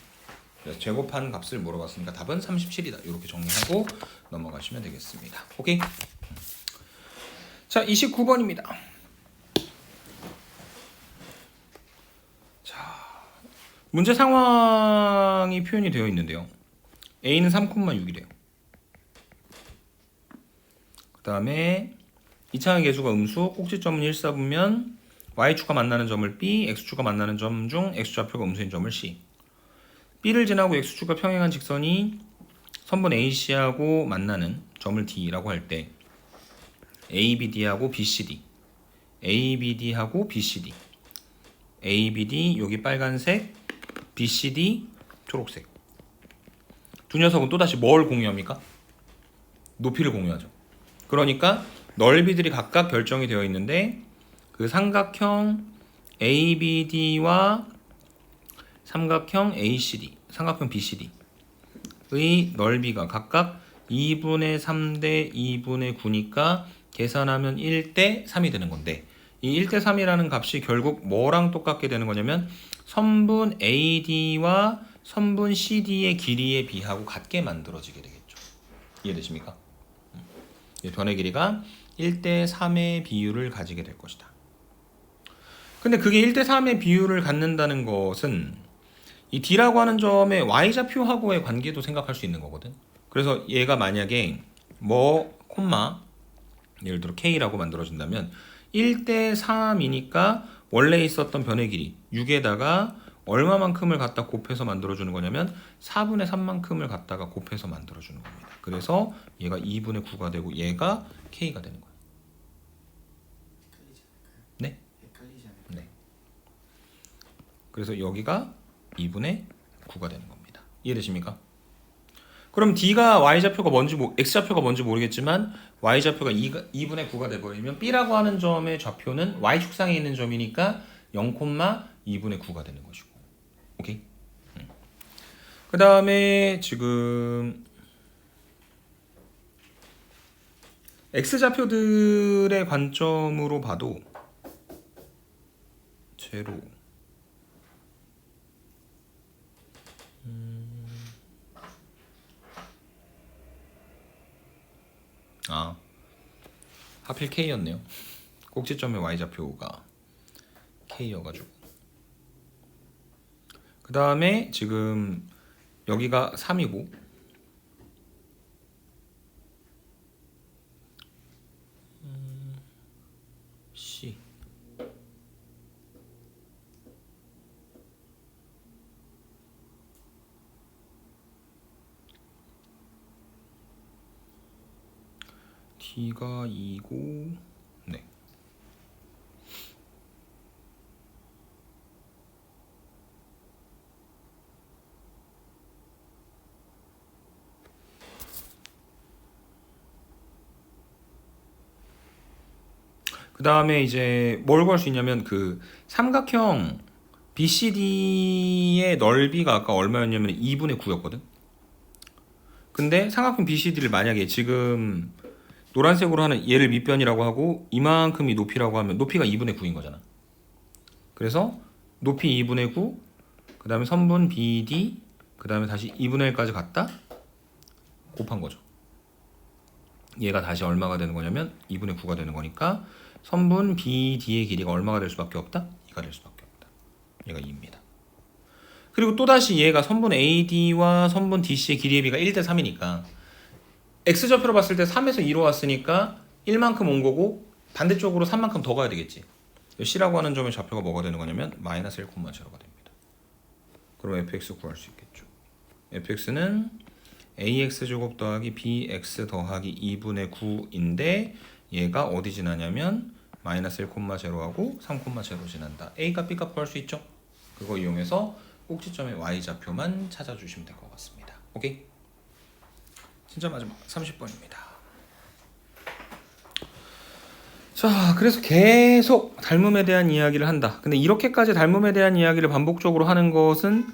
그래서 제곱한 값을 물어봤으니까 답은 37이다. 이렇게 정리하고 넘어가시면 되겠습니다. 오케이? 자, 29번입니다. 자, 문제 상황이 표현이 되어 있는데요. A는 3,6이래요. 그 다음에 이차의 계수가 음수, 꼭지점은 1사분면 y축과 만나는 점을 B, x축과 만나는 점 중 x좌표가 음수인 점을 C. B를 지나고 x축과 평행한 직선이 선분 AC하고 만나는 점을 D라고 할 때 ABD하고 BCD, ABD하고 BCD, ABD 여기 빨간색, BCD 초록색. 두 녀석은 또다시 뭘 공유합니까? 높이를 공유하죠. 그러니까 넓이들이 각각 결정이 되어 있는데 그 삼각형 ABD와 삼각형 ACD, 삼각형 BCD의 넓이가 각각 2분의 3 대 2분의 9니까 계산하면 1대 3이 되는 건데, 이 1대 3이라는 값이 결국 뭐랑 똑같게 되는 거냐면 선분 AD와 선분 CD의 길이에 비하고 같게 만들어지게 되겠죠. 이해되십니까? 변의 길이가 1대 3의 비율을 가지게 될 것이다. 근데 그게 1대 3의 비율을 갖는다는 것은 이 D라고 하는 점의 Y좌표하고의 관계도 생각할 수 있는 거거든. 그래서 얘가 만약에 뭐 콤마 예를 들어 K라고 만들어진다면 1대 3이니까 원래 있었던 변의 길이 6에다가 얼마만큼을 갖다 곱해서 만들어주는 거냐면 4분의 3만큼을 갖다가 곱해서 만들어주는 겁니다. 그래서 얘가 2분의 9가 되고 얘가 K가 되는 거예요. 네? 헷갈리지 않을까요? 네. 그래서 여기가 2분의 9가 되는 겁니다. 이해되십니까? 그럼 D가 Y좌표가 뭔지 X좌표가 뭔지 모르겠지만 Y좌표가 2분의 9가 돼버리면 B라고 하는 점의 좌표는 Y축상에 있는 점이니까 0,2분의 9가 되는 것이고. 오케이? 그 다음에 지금 X좌표들의 관점으로 봐도 제로 하필 K였네요. 꼭지점의 Y좌표가 K여가지고 그 다음에 지금 여기가 3이고 C D가 2고 네. 그 다음에 이제 뭘 구할 수 있냐면 그 삼각형 BCD의 넓이가 아까 얼마였냐면 2분의 9였거든. 근데 삼각형 BCD를 만약에 지금 노란색으로 하는 얘를 밑변이라고 하고 이만큼이 높이라고 하면 높이가 2분의 9인 거잖아. 그래서 높이 2분의 9, 그 다음에 선분 BD, 그 다음에 다시 2분의 1까지 갔다 곱한 거죠. 얘가 다시 얼마가 되는 거냐면 2분의 9가 되는 거니까 선분 BD의 길이가 얼마가 될 수밖에 없다? 2가 될 수밖에 없다. 얘가 2입니다. 그리고 또다시 얘가 선분 AD와 선분 DC의 길이의 비가 1대 3이니까 X좌표로 봤을 때 3에서 2로 왔으니까 1만큼 온 거고 반대쪽으로 3만큼 더 가야 되겠지. C라고 하는 점의 좌표가 뭐가 되는 거냐면 마이너스 1,0가 됩니다. 그럼 fx 구할 수 있겠죠. fx는 ax제곱 더하기 bx 더하기 2분의 9인데 얘가 어디 지나냐면 마이너스 1,0하고 3,0 지난다. a값 b값 구할 수 있죠. 그거 이용해서 꼭지점의 y좌표만 찾아주시면 될 것 같습니다. 오케이? 진짜 마지막 30번입니다. 자, 그래서 계속 닮음에 대한 이야기를 한다. 근데 이렇게까지 닮음에 대한 이야기를 반복적으로 하는 것은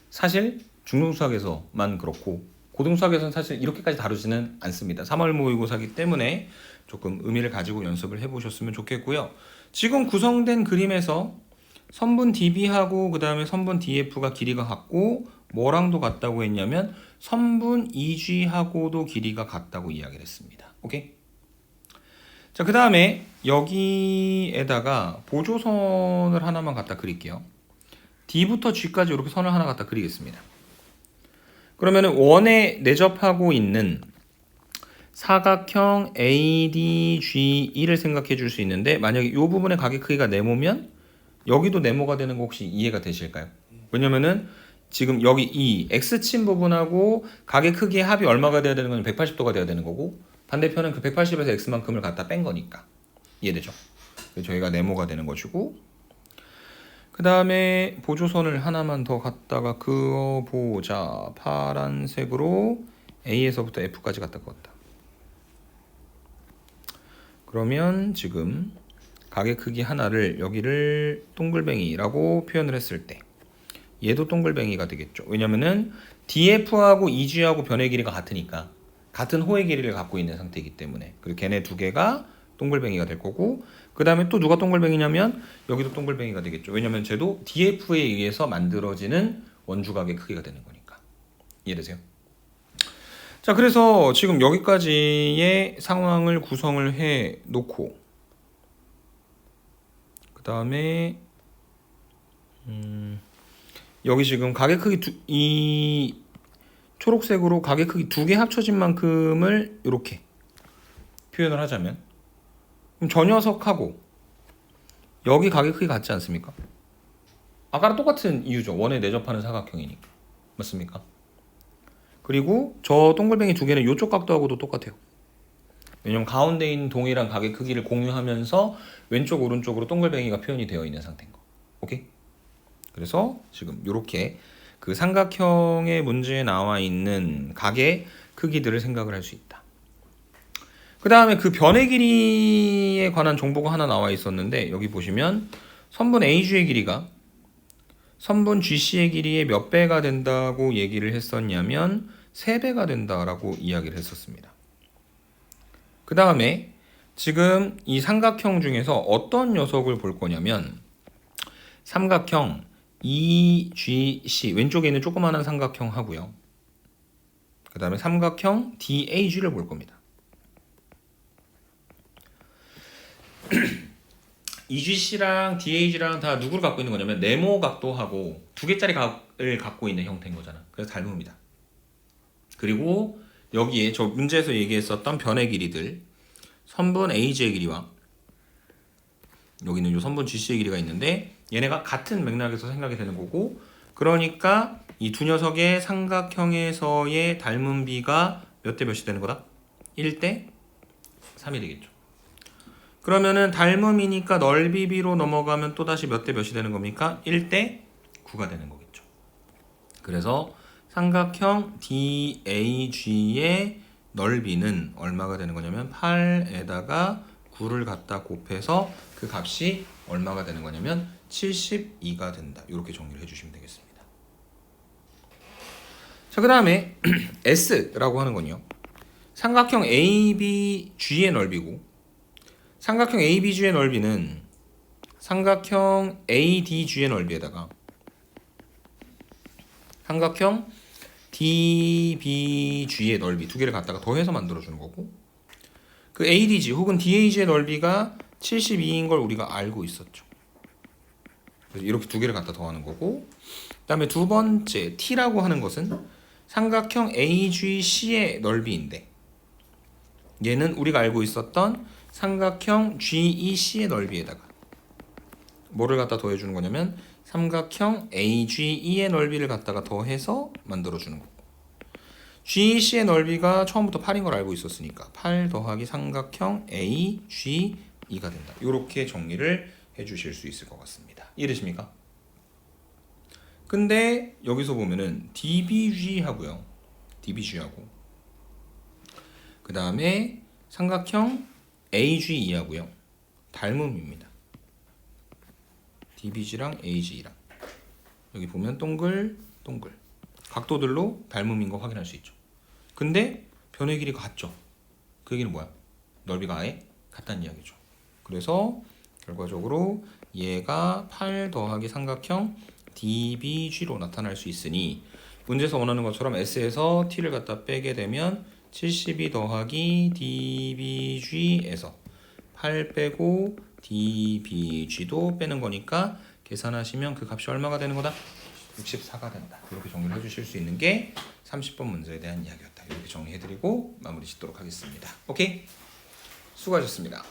사실 중등수학에서만 그렇고 고등수학에서는 사실 이렇게까지 다루지는 않습니다. 3월 모의고사기 때문에 조금 의미를 가지고 연습을 해보셨으면 좋겠고요. 지금 구성된 그림에서 선분 DB하고 그 다음에 선분 DF가 길이가 같고 뭐랑도 같다고 했냐면 선분 EG하고도 길이가 같다고 이야기를 했습니다. 오케이? 자, 그 다음에 여기에다가 보조선을 하나만 갖다 그릴게요. D부터 G까지 이렇게 선을 하나 갖다 그리겠습니다. 그러면은 원에 내접하고 있는 사각형 ADGE를 생각해 줄 수 있는데 만약에 이 부분의 가게 크기가 네모면 여기도 네모가 되는 거 혹시 이해가 되실까요? 왜냐면은 지금 여기 이 X친 부분하고 가게 크기의 합이 얼마가 돼야 되는 건 180도가 돼야 되는 거고 반대편은 그 180에서 X만큼을 갖다 뺀 거니까 이해되죠? 그래서 저희가 네모가 되는 것이고 그 다음에 보조선을 하나만 더 갖다가 그어보자. 파란색으로 A에서부터 F까지 갖다 그었다. 그러면 지금 가게 크기 하나를 여기를 동글뱅이라고 표현을 했을 때 얘도 동글뱅이가 되겠죠. 왜냐면은 DF하고 EG하고 변의 길이가 같으니까 같은 호의 길이를 갖고 있는 상태이기 때문에 그리고 걔네 두 개가 동글뱅이가 될 거고 그 다음에 또 누가 동글뱅이냐면 여기도 동글뱅이가 되겠죠. 왜냐면 쟤도 DF에 의해서 만들어지는 원주각의 크기가 되는 거니까. 이해되세요? 자, 그래서 지금 여기까지의 상황을 구성을 해 놓고 그 다음에 여기 지금 가게 크기 이 초록색으로 가게 크기 두 개 합쳐진 만큼을 이렇게 표현을 하자면 그럼 저 녀석하고 여기 가게 크기 같지 않습니까? 아까랑 똑같은 이유죠. 원에 내접하는 사각형이니까. 맞습니까? 그리고 저 동글뱅이 두 개는 이쪽 각도하고도 똑같아요. 왜냐면 가운데 있는 동일한 가게 크기를 공유하면서 왼쪽 오른쪽으로 동글뱅이가 표현이 되어 있는 상태인 거. 오케이? 그래서 지금 이렇게 그 삼각형의 문제에 나와 있는 가게 크기들을 생각을 할 수 있다. 그 다음에 그 변의 길이에 관한 정보가 하나 나와 있었는데 여기 보시면 선분 AG의 길이가 선분 GC의 길이의 몇 배가 된다고 얘기를 했었냐면 3배가 된다라고 이야기를 했었습니다. 그 다음에 지금 이 삼각형 중에서 어떤 녀석을 볼 거냐면 삼각형 EGC 왼쪽에 있는 조그마한 삼각형 하고요. 그 다음에 삼각형 DAG를 볼 겁니다. EGC랑 DAG랑 다 누구를 갖고 있는 거냐면 네모 각도하고 두 개짜리 각을 갖고 있는 형태인 거잖아. 그래서 닮음이다. 그리고 여기에 저 문제에서 얘기했었던 변의 길이들 선분 AG의 길이와 여기는 이 선분 GC의 길이가 있는데 얘네가 같은 맥락에서 생각이 되는 거고, 그러니까 이 두 녀석의 삼각형에서의 닮은 비가 몇 대 몇이 되는 거다? 1대 3이 되겠죠. 그러면은 닮음이니까 넓이 비로 넘어가면 또다시 몇 대 몇이 되는 겁니까? 1대 9가 되는 거겠죠. 그래서 삼각형 DAG의 넓이는 얼마가 되는 거냐면 8에다가 9를 갖다 곱해서 그 값이 얼마가 되는 거냐면 72가 된다. 이렇게 정리를 해주시면 되겠습니다. 자, 그 다음에 S라고 하는 건요, 삼각형 ABG의 넓이고, 삼각형 ABG의 넓이는 삼각형 ADG의 넓이에다가 삼각형 DBG의 넓이 두 개를 갖다가 더해서 만들어주는 거고, 그 ADG 혹은 DAG의 넓이가 72인 걸 우리가 알고 있었죠. 그래서 이렇게 두 개를 갖다 더하는 거고, 그 다음에 두 번째 T라고 하는 것은 삼각형 AGC의 넓이인데 얘는 우리가 알고 있었던 삼각형 GEC의 넓이에다가 뭐를 갖다 더해주는 거냐면 삼각형 AGE의 넓이를 갖다가 더해서 만들어주는 거고, GEC의 넓이가 처음부터 8인 걸 알고 있었으니까 8 더하기 삼각형 AGE가 된다. 이렇게 정리를 해주실 수 있을 것 같습니다. 이해되십니까? 근데 여기서 보면은 DBG하고요, DBG하고 그 다음에 삼각형 AGE하고요 닮음입니다. DBG랑 AGE랑 여기 보면 동글 동글 각도들로 닮음인 거 확인할 수 있죠. 근데 변의 길이가 같죠. 그 얘기는 뭐야? 넓이가 아예 같다는 이야기죠. 그래서 결과적으로 얘가 8 더하기 삼각형 DBG로 나타날 수 있으니 문제에서 원하는 것처럼 S에서 T를 갖다 빼게 되면 72 더하기 DBG에서 8 빼고 DBG도 빼는 거니까 계산하시면 그 값이 얼마가 되는 거다? 64가 된다. 이렇게 정리를 해주실 수 있는 게 30번 문제에 대한 이야기였다. 이렇게 정리해드리고 마무리 짓도록 하겠습니다. 오케이? 수고하셨습니다.